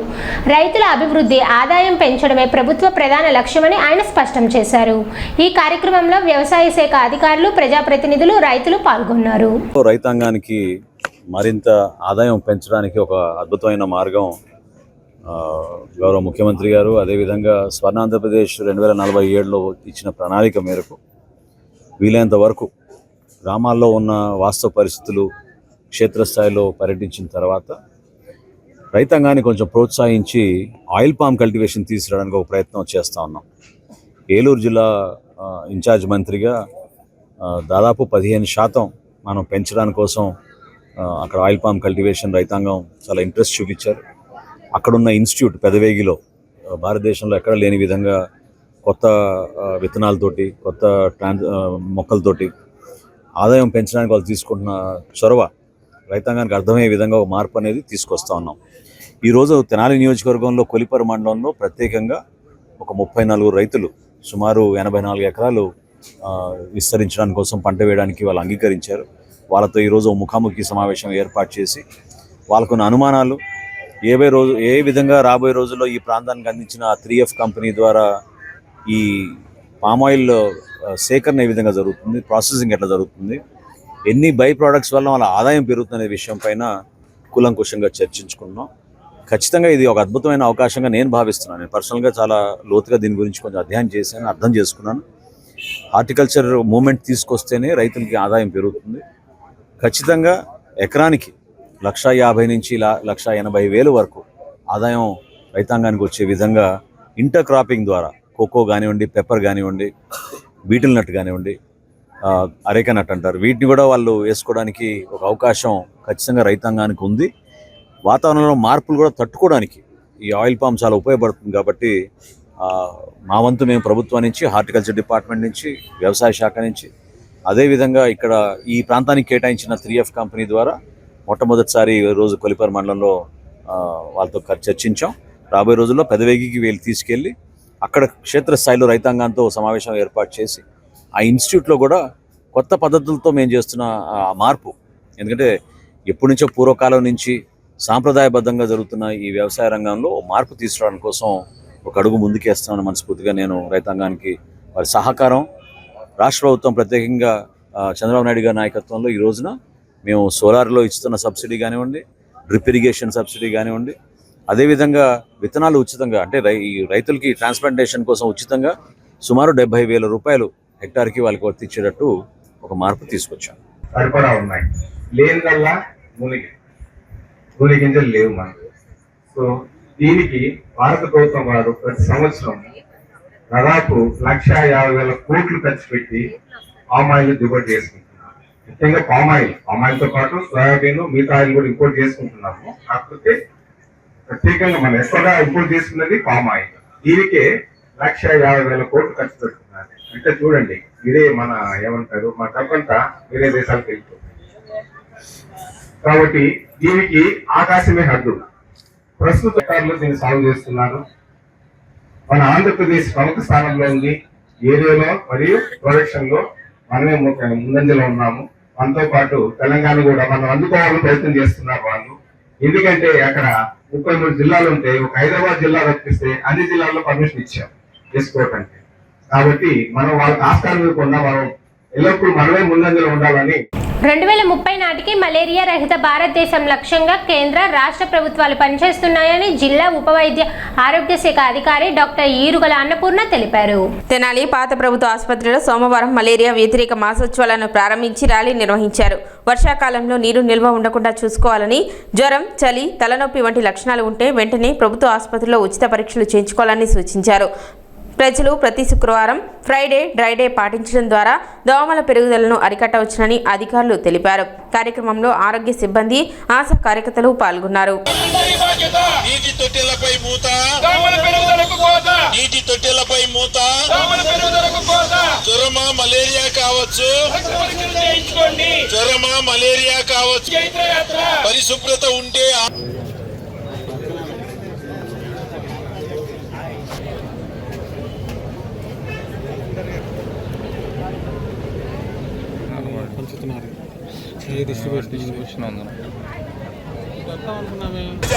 రైతుల అభివృద్ధి, ఆదాయం పెంచడమే ప్రభుత్వ ప్రధాన లక్ష్యమని ఆయన స్పష్టం చేశారు. ఈ కార్యక్రమంలో వ్యవసాయ శాఖ అధికారులు, ప్రజాప్రతినిధులు, రైతులు పాల్గొన్నారు. రైతాంగానికి మరింత ఆదాయం పెంచడానికి ఒక అద్భుతమైన మార్గం గౌరవ ముఖ్యమంత్రి గారు అదేవిధంగా స్వర్ణాంధ్రప్రదేశ్ 2047లో ఇచ్చిన ప్రణాళిక మేరకు వీలైనంత వరకు గ్రామాల్లో ఉన్న వాస్తవ పరిస్థితులు క్షేత్రస్థాయిలో పర్యటించిన తర్వాత రైతాంగాన్ని కొంచెం ప్రోత్సహించి ఆయిల్ పామ్ కల్టివేషన్ తీసుకురావడానికి ఒక ప్రయత్నం చేస్తూ ఉన్నాం. ఏలూరు జిల్లా ఇన్ఛార్జ్ మంత్రిగా దాదాపు 15% మనం పెంచడానికి కోసం అక్కడ ఆయిల్ పామ్ కల్టివేషన్ రైతాంగం చాలా ఇంట్రెస్ట్ చూపించారు. అక్కడున్న ఇన్స్టిట్యూట్ పెదవేగిలో భారతదేశంలో ఎక్కడ లేని విధంగా కొత్త విత్తనాలతోటి, కొత్త మొక్కలతోటి ఆదాయం పెంచడానికి వాళ్ళు తీసుకుంటున్న చొరవ రైతాంగానికి అర్థమయ్యే విధంగా ఒక మార్పు అనేది తీసుకొస్తా ఉన్నాం. ఈరోజు తెనాలి నియోజకవర్గంలో కొల్లిపర మండలంలో ప్రత్యేకంగా ఒక 34 రైతులు సుమారు 84 ఎకరాలు విస్తరించడానికి కోసం పంట వేయడానికి వాళ్ళు అంగీకరించారు. వాళ్ళతో ఈరోజు ముఖాముఖి సమావేశం ఏర్పాటు చేసి వాళ్ళకున్న అనుమానాలు ఏ విధంగా రాబోయే రోజుల్లో ఈ ప్రాంతానికి అందించిన 3F కంపెనీ ద్వారా ఈ పామాయిల్ సేకరణ ఏ విధంగా జరుగుతుంది, ప్రాసెసింగ్ ఎట్లా జరుగుతుంది, ఎన్ని బై ప్రోడక్ట్స్ వల్ల వాళ్ళ ఆదాయం పెరుగుతుందనే విషయం పైన కూలంకుషంగా చర్చించుకున్నాం. ఖచ్చితంగా ఇది ఒక అద్భుతమైన అవకాశంగా నేను భావిస్తున్నాను. నేను పర్సనల్గా చాలా లోతుగా దీని గురించి కొంచెం అధ్యయనం చేశాను, అర్థం చేసుకున్నాను. హార్టికల్చర్ మూమెంట్ తీసుకొస్తేనే రైతులకి ఆదాయం పెరుగుతుంది. ఖచ్చితంగా ఎకరానికి 1,50,000 నుంచి 1,80,000 వరకు ఆదాయం రైతాంగానికి వచ్చే విధంగా ఇంటర్ క్రాపింగ్ ద్వారా కోకో కానివ్వండి, పెప్పర్ కానివ్వండి, బీటిల్ నట్ కానివ్వండి, అరేక నట్ అంటారు, వీటిని కూడా వాళ్ళు వేసుకోవడానికి ఒక అవకాశం ఖచ్చితంగా రైతాంగానికి ఉంది. వాతావరణంలో మార్పులు కూడా తట్టుకోవడానికి ఈ ఆయిల్ పామ్ చాలా ఉపయోగపడుతుంది. కాబట్టి మా వంతు మేము ప్రభుత్వం నుంచి, హార్టికల్చర్ డిపార్ట్మెంట్ నుంచి, వ్యవసాయ శాఖ నుంచి, అదేవిధంగా ఇక్కడ ఈ ప్రాంతానికి కేటాయించిన 3F కంపెనీ ద్వారా మొట్టమొదటిసారి రోజు కొల్లిపర మండలంలో వాళ్ళతో చర్చించాం. రాబోయే రోజుల్లో పెదవేగికి వీళ్ళు తీసుకెళ్ళి అక్కడ క్షేత్రస్థాయిలో రైతాంగంతో సమావేశం ఏర్పాటు చేసి ఆ ఇన్స్టిట్యూట్లో కూడా కొత్త పద్ధతులతో మేము చేస్తున్న మార్పు, ఎందుకంటే ఎప్పటి నుంచో పూర్వకాలం నుంచి సాంప్రదాయబద్ధంగా జరుగుతున్న ఈ వ్యవసాయ రంగంలో మార్పు తీసుకురావడం కోసం ఒక అడుగు ముందుకేస్తామని మనస్ఫూర్తిగా నేను రైతాంగానికి వారి సహకారం, రాష్ట్ర ప్రభుత్వం ప్రత్యేకంగా చంద్రబాబు నాయుడు గారి నాయకత్వంలో ఈ రోజున మేము సోలార్లో ఇస్తున్న సబ్సిడీ కానివ్వండి, డ్రిప్ ఇరిగేషన్ సబ్సిడీ కానివ్వండి, అదేవిధంగా విత్తనాలు ఉచితంగా, అంటే ఈ రైతులకి ట్రాన్స్ప్లాంటేషన్ కోసం ఉచితంగా సుమారు 70,000 రూపాయలు హెక్టార్కి వాళ్ళకి వర్తించేటట్టు ఒక మార్పు తీసుకొచ్చాం. సరిపడా ఉన్నాయి, లేనిదల్లా నూనె గింజలు లేవు మనకు. సో దీనికి భారత ప్రభుత్వం వారు ప్రతి సంవత్సరం దాదాపు 1,50,000 కోట్లు ఖర్చు పెట్టి పామాయిల్ దిగుబడి చేసుకుంటున్నాము. ముఖ్యంగా పామాయిల్తో పాటు సోయాబీన్, మిగతా ఆయిల్ కూడా ఇంపోర్ట్ చేసుకుంటున్నాము. కాకపోతే ప్రత్యేకంగా మనం ఎక్కువగా ఇంపోర్ట్ చేసుకున్నది పామాయిల్. దీనికే 1,50,000 కోట్లు ఖర్చు పెడుతున్నారు. అంటే చూడండి, ఇదే మన ఏమంటారు, మన డబ్బంతా వేరే దేశాలకు వెళ్తుంది. కాబట్టి దీనికి ఆకాశమే హద్దు. ప్రస్తుత సర్కారులు దీన్ని సాగు చేస్తున్నారు. మన ఆంధ్రప్రదేశ్ ప్రముఖ స్థానంలో ఉంది. ఏరియాలో మరియు ప్రొడక్షన్ లో మనమే ముందంజలో ఉన్నాము. మనతో పాటు తెలంగాణ కూడా మనం అందుకోవాలని ప్రయత్నం చేస్తున్నారు వాళ్ళు. ఎందుకంటే అక్కడ 33 జిల్లాలు ఉంటే ఒక హైదరాబాద్ జిల్లా రప్పిస్తే అన్ని జిల్లాల్లో పర్మిషన్ ఇచ్చాం చేసుకోవటానికి. కాబట్టి మనం వాళ్ళకి ఆస్కారం ఇవ్వకుండా మనం ఎల్లప్పుడూ మనమే ముందంజలో ఉండాలని 2030 నాటికి మలేరియా రహిత భారతదేశం లక్ష్యంగా కేంద్ర, రాష్ట్ర ప్రభుత్వాలు పనిచేస్తున్నాయని జిల్లా ఉప వైద్య ఆరోగ్య శాఖ అధికారి డాక్టర్ ఈరుగల అన్నపూర్ణ తెలిపారు. తెనాలి పాత ప్రభుత్వ ఆసుపత్రిలో సోమవారం మలేరియా వ్యతిరేక మాసోత్సవాలను ప్రారంభించి ర్యాలీ నిర్వహించారు. వర్షాకాలంలో నీరు నిల్వ ఉండకుండా చూసుకోవాలని, జ్వరం, చలి, తలనొప్పి వంటి లక్షణాలు ఉంటే వెంటనే ప్రభుత్వ ఆసుపత్రిలో ఉచిత పరీక్షలు చేయించుకోవాలని సూచించారు. ప్రజలు ప్రతి శుక్రవారం ఫ్రైడే, డ్రైడే పాటించడం ద్వారా దోమల పెరుగుదలను అరికట్టవచ్చునని అధికారులు తెలిపారు. కార్యక్రమంలో ఆరోగ్య సిబ్బంది, ఆశా కార్యకర్తలు పాల్గొన్నారు. మలేరియా కావచ్చు, కావచ్చు, జ్వరమా మలేరియా కావచ్చు, పరిశుభ్రత ఉంటే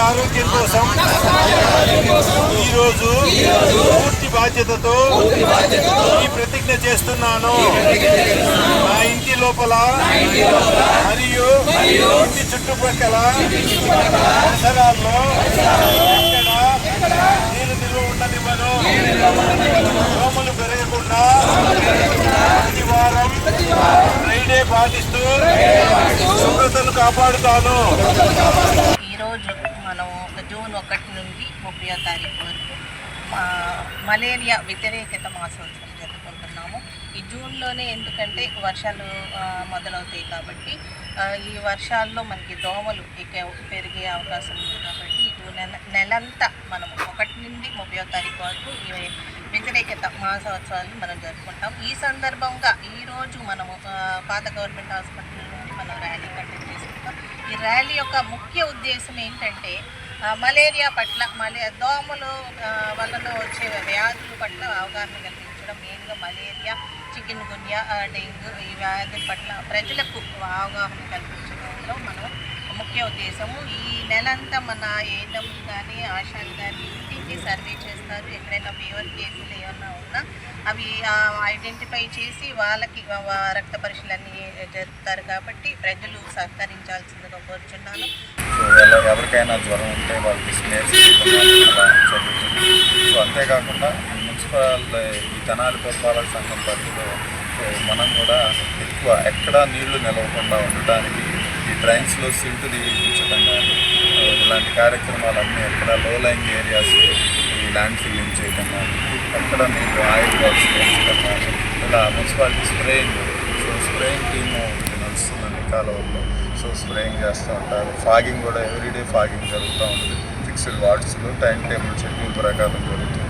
ఆరోగ్యం కోసం ఈరోజు పూర్తి బాధ్యతతో ఈ ప్రతిజ్ఞ చేస్తున్నాను. నా ఇంటి లోపల మరియు ఇంటి చుట్టుపక్కల పరిసరాల్లో ఎక్కడ నీరు నిల్వ ఉండనివ్వను. దోమలు పెరగకుండా ప్రతి వారం ఫ్రైడే పాటిస్తూ శుభ్రతను కాపాడుతాను. ఈరోజు మనం జూన్ 1 నుండి 30వ తారీఖు వరకు మలేరియా వ్యతిరేకత మాసోత్సవం జరుపుకుంటున్నాము. ఈ జూన్లోనే ఎందుకంటే వర్షాలు మొదలవుతాయి కాబట్టి ఈ వర్షాల్లో మనకి దోమలు పెరిగే అవకాశం ఉంది కాబట్టి ఈ జూన్ నెలంతా మనం 1 నుండి 30వ తారీఖు వరకు ఈ వ్యతిరేకత మాసోత్సవాలు మనం జరుపుకుంటాం. ఈ సందర్భంగా ఈరోజు మనము పాత గవర్నమెంట్ హాస్పిటల్ నుండి మనం ర్యాలీ కండక్ట్ చేసుకుంటాం. ఈ ర్యాలీ యొక్క ముఖ్య ఉద్దేశం ఏంటంటే మలేరియా పట్ల దోమలు వలన వచ్చే వ్యాధుల పట్ల అవగాహన కల్పించడం, మెయిన్గా మలేరియా, చికెన్ గున్యా, డెంగ్యూ ఈ వ్యాధుల పట్ల ప్రజలకు అవగాహన కల్పించడంలో మనం ముఖ్య ఉద్దేశము. ఈ నెలంతా మన ఏఎన్ఎం కానీ ఆశాలు కానీ ఇంటికి సర్వే చేస్తారు. ఎక్కడైనా ఫీవర్ కేసులు ఏమన్నా ఉన్నా అవి ఐడెంటిఫై చేసి వాళ్ళకి రక్త పరీక్షలన్నీ జరుపుతారు కాబట్టి ప్రజలు సహకరించాల్సిందిగా కోరుచున్నాను. సో ఎవరికైనా జ్వరం ఉంటే వాళ్ళకి స్ప్రేస్ జరుగుతుంది. సో అంతేకాకుండా మున్సిపల్ ఈ తెనాలి పురపాలక సంఘం పరిధిలో మనం కూడా ఎక్కువ ఎక్కడా నీళ్లు నిలవకుండా ఉండటానికి ఈ డ్రైన్స్లో సిల్ట్ తీయించడం కానీ ఇలాంటి కార్యక్రమాలన్నీ ఎక్కడ లో లైంగ్ ఏరియాస్ ఈ ల్యాండ్ ఫిల్లింగ్ చేయడం కానీ ఎక్కడ నీళ్ళు ఆయిల్ బాక్స్ వేయించడం కానీ ఇలా municipality spraying. So spraying team నడుస్తుందండి కాలువల్లో. సో స్ప్రేయింగ్ చేస్తూ ఉంటారు. ఫాగింగ్ కూడా ఎవ్రీడే ఫాగింగ్ జరుగుతూ ఉంటుంది. ఫిక్స్డ్ వార్డ్స్లో టైం టేబుల్ షెడ్యూల్ ప్రకారం జరుగుతుంది.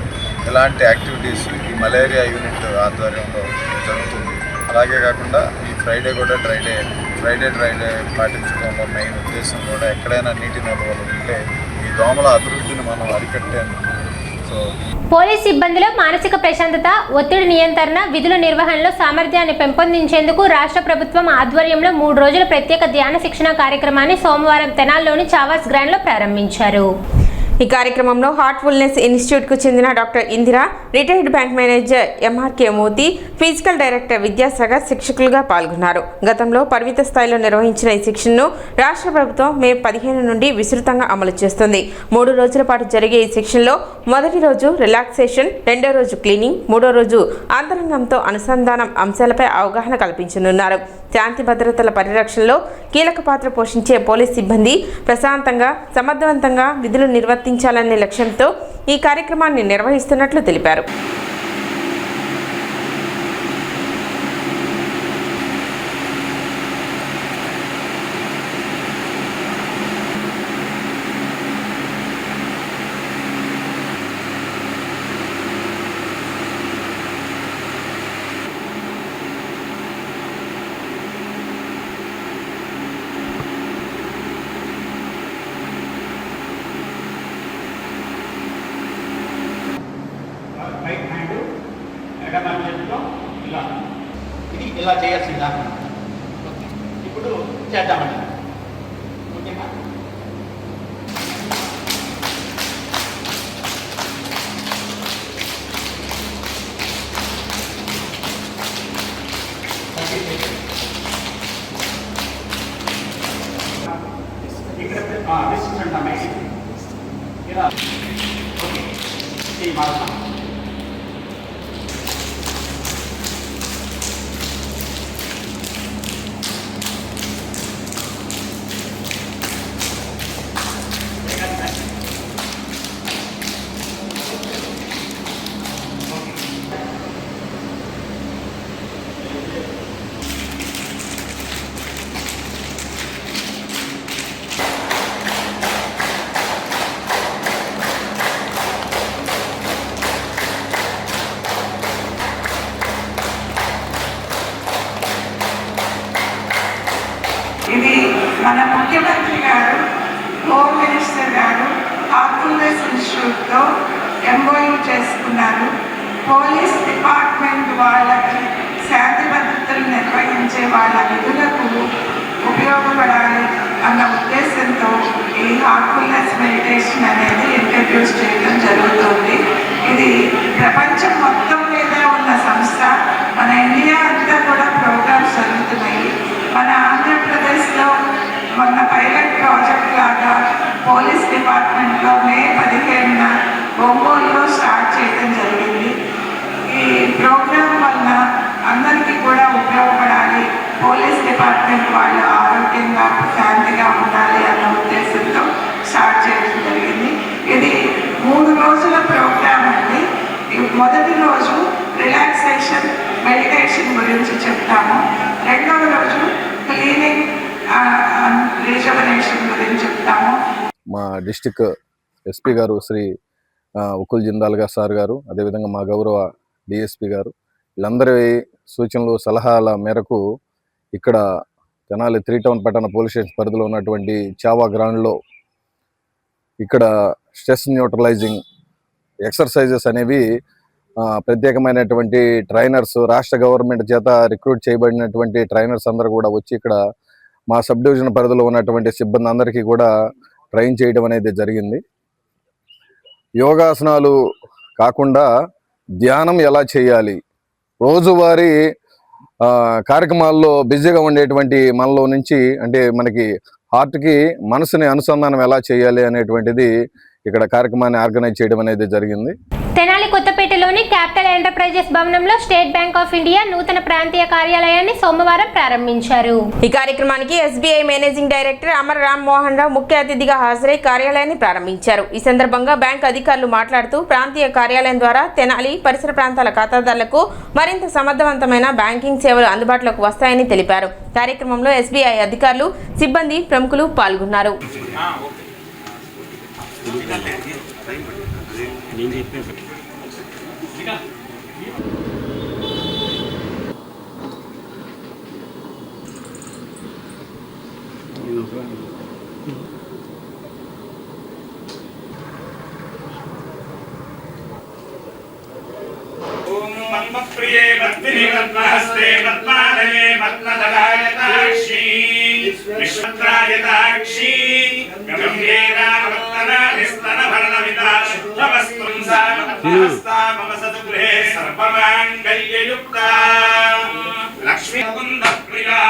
ఇలాంటి యాక్టివిటీస్ ఈ మలేరియా యూనిట్ ఆధ్వర్యంలో జరుగుతుంది. అలాగే కాకుండా ఈ ఫ్రైడే కూడా ఫ్రైడే పాటించడంలో మెయిన్ ఉద్దేశం కూడా ఎక్కడైనా నీటి నిల్వలు ఉంటే ఈ దోమల అభివృద్ధిని మనం అరికట్టేందుకు. సో పోలీస్ సిబ్బందిలో మానసిక ప్రశాంతత, ఒత్తిడి నియంత్రణ, విధుల నిర్వహణలో సామర్థ్యాన్ని పెంపొందించేందుకు రాష్ట్ర ప్రభుత్వం ఆధ్వర్యంలో 3 రోజుల ప్రత్యేక ధ్యాన శిక్షణ కార్యక్రమాన్ని సోమవారం తెనాలిలోని చావాస్ గ్రాండ్లో ప్రారంభించారు. ఈ కార్యక్రమంలో హార్ట్ఫుల్నెస్ ఇన్స్టిట్యూట్కు చెందిన doctor Indira, retired bank manager MRK Moti, physical director Vidyasagar శిక్షకులుగా పాల్గొన్నారు. గతంలో పరిమిత స్థాయిలో నిర్వహించిన ఈ శిక్షణను రాష్ట్ర ప్రభుత్వం మే 15 నుండి విస్తృతంగా అమలు చేస్తుంది. 3 రోజుల పాటు జరిగే ఈ శిక్షణలో మొదటి రోజు రిలాక్సేషన్, రెండో రోజు క్లీనింగ్, మూడో రోజు అంతరంగంతో అనుసంధానం అంశాలపై అవగాహన కల్పించనున్నారు. శాంతి భద్రతల పరిరక్షణలో కీలక పాత్ర పోషించే పోలీస్ సిబ్బంది ప్రశాంతంగా, సమర్థవంతంగా విధులు నిర్వర్తించాలనే లక్ష్యంతో ఈ కార్యక్రమాన్ని నిర్వహిస్తున్నట్లు తెలిపారు. ఇది ఇలా చేయాల్సిందా? ఇప్పుడు చేద్దామండి. ఓకేనా? ఇక్కడ డిస్టెన్స్ అంటే ఇలా ఓకే ఇది మారుతాం. MOU చేసుకున్నారు. పోలీస్ డిపార్ట్మెంట్ వాళ్ళకి శాంతి భద్రతలు నిర్వహించే వాళ్ళ విధులకు ఉపయోగపడాలి అన్న ఉద్దేశంతో ఈ హార్ట్ఫుల్నెస్ మెడిటేషన్ అనేది ఇంట్రడ్యూస్ చేయడం జరుగుతుంది. ఇది ప్రపంచం మొత్తం మీద ఉన్న సంస్థ. మన ఇండియా అంతా కూడా ప్రోగ్రామ్స్ జరుగుతున్నాయి. మన ఆంధ్రప్రదేశ్లో మొన్న పైలట్ ప్రాజెక్ట్ లాగా పోలీస్ డిపార్ట్మెంట్లో మే 15న ఒంగోలులో స్టార్ట్ చేయడం జరిగింది. ఈ ప్రోగ్రాం వలన అందరికీ కూడా ఉపయోగపడాలి, పోలీస్ డిపార్ట్మెంట్ వాళ్ళు ఆరోగ్యంగా శాంతిగా ఉండాలి అన్న ఉద్దేశంతో స్టార్ట్ చేయడం జరిగింది. ఇది 3 రోజుల ప్రోగ్రామ్ అండి. మొదటి రోజు రిలాక్సేషన్ మెడిటేషన్ గురించి చెప్తాము. రెండవ రోజు క్లీనింగ్ రిజర్వనేషన్ గురించి చెప్తాము. మా డిస్టిక్ ఎస్పీ గారు శ్రీ ఉకుల్ జిందాల్ గారు సార్ గారు, అదేవిధంగా మా గౌరవ డిఎస్పీ గారు, వీళ్ళందరి సూచనలు సలహాల మేరకు ఇక్కడ తెనాలి 3 టౌన్ పట్టణ పోలీస్ స్టేషన్ పరిధిలో ఉన్నటువంటి చావా గ్రౌండ్లో ఇక్కడ స్ట్రెస్ న్యూట్రలైజింగ్ ఎక్సర్సైజెస్ అనేవి ప్రత్యేకమైనటువంటి ట్రైనర్స్, రాష్ట్ర గవర్నమెంట్ చేత రిక్రూట్ చేయబడినటువంటి ట్రైనర్స్ అందరూ కూడా వచ్చి ఇక్కడ మా సబ్ డివిజన్ పరిధిలో ఉన్నటువంటి సిబ్బంది అందరికీ కూడా ట్రైన్ చేయడం అనేది జరిగింది. యోగాసనాలు కాకుండా ధ్యానం ఎలా చేయాలి, రోజువారీ కార్యక్రమాల్లో బిజీగా ఉండేటువంటి మనలో నుంచి అంటే మనకి హార్ట్కి మనసుని అనుసంధానం ఎలా చేయాలి అనేటువంటిది ఇక్కడ కార్యక్రమాన్ని ఆర్గనైజ్ చేయడం అనేది జరిగింది. తెనాలి కొత్తపేటలోని క్యాపిటల్ ఎంటర్ప్రైజెస్ భవనంలో స్టేట్ బ్యాంక్ ఆఫ్ ఇండియా నూతన ప్రాంతీయ కార్యాలయాన్ని సోమవారం ప్రారంభించారు. ఈ కార్యక్రమానికి SBI managing director Amar Ram Mohan Rao ముఖ్య అతిథిగా హాజరై కార్యాలయాన్ని ప్రారంభించారు. ఈ సందర్భంగా బ్యాంక్ అధికారులు మాట్లాడుతూ ప్రాంతీయ కార్యాలయం ద్వారా తెనాలి పరిసర ప్రాంతాల ఖాతాదారులకు మరింత సమర్థవంతమైన బ్యాంకింగ్ సేవలు అందుబాటులోకి వస్తాయని తెలిపారు. కార్యక్రమంలో SBI అధికారులు, సిబ్బంది, ప్రముఖులు పాల్గొన్నారు. प्रिये पद्मिनी पद्महस्ते पद्मालये पद्मदलायताक्षी विश्वत्रायताक्षी गम्भीरावर्तनाभिस्तनभरणमिता शुद्धवस्तुं सामहस्ता मम सद्गृहे सर्वमाङ्गल्ययुक्ता लक्ष्मीकुन्दप्रिया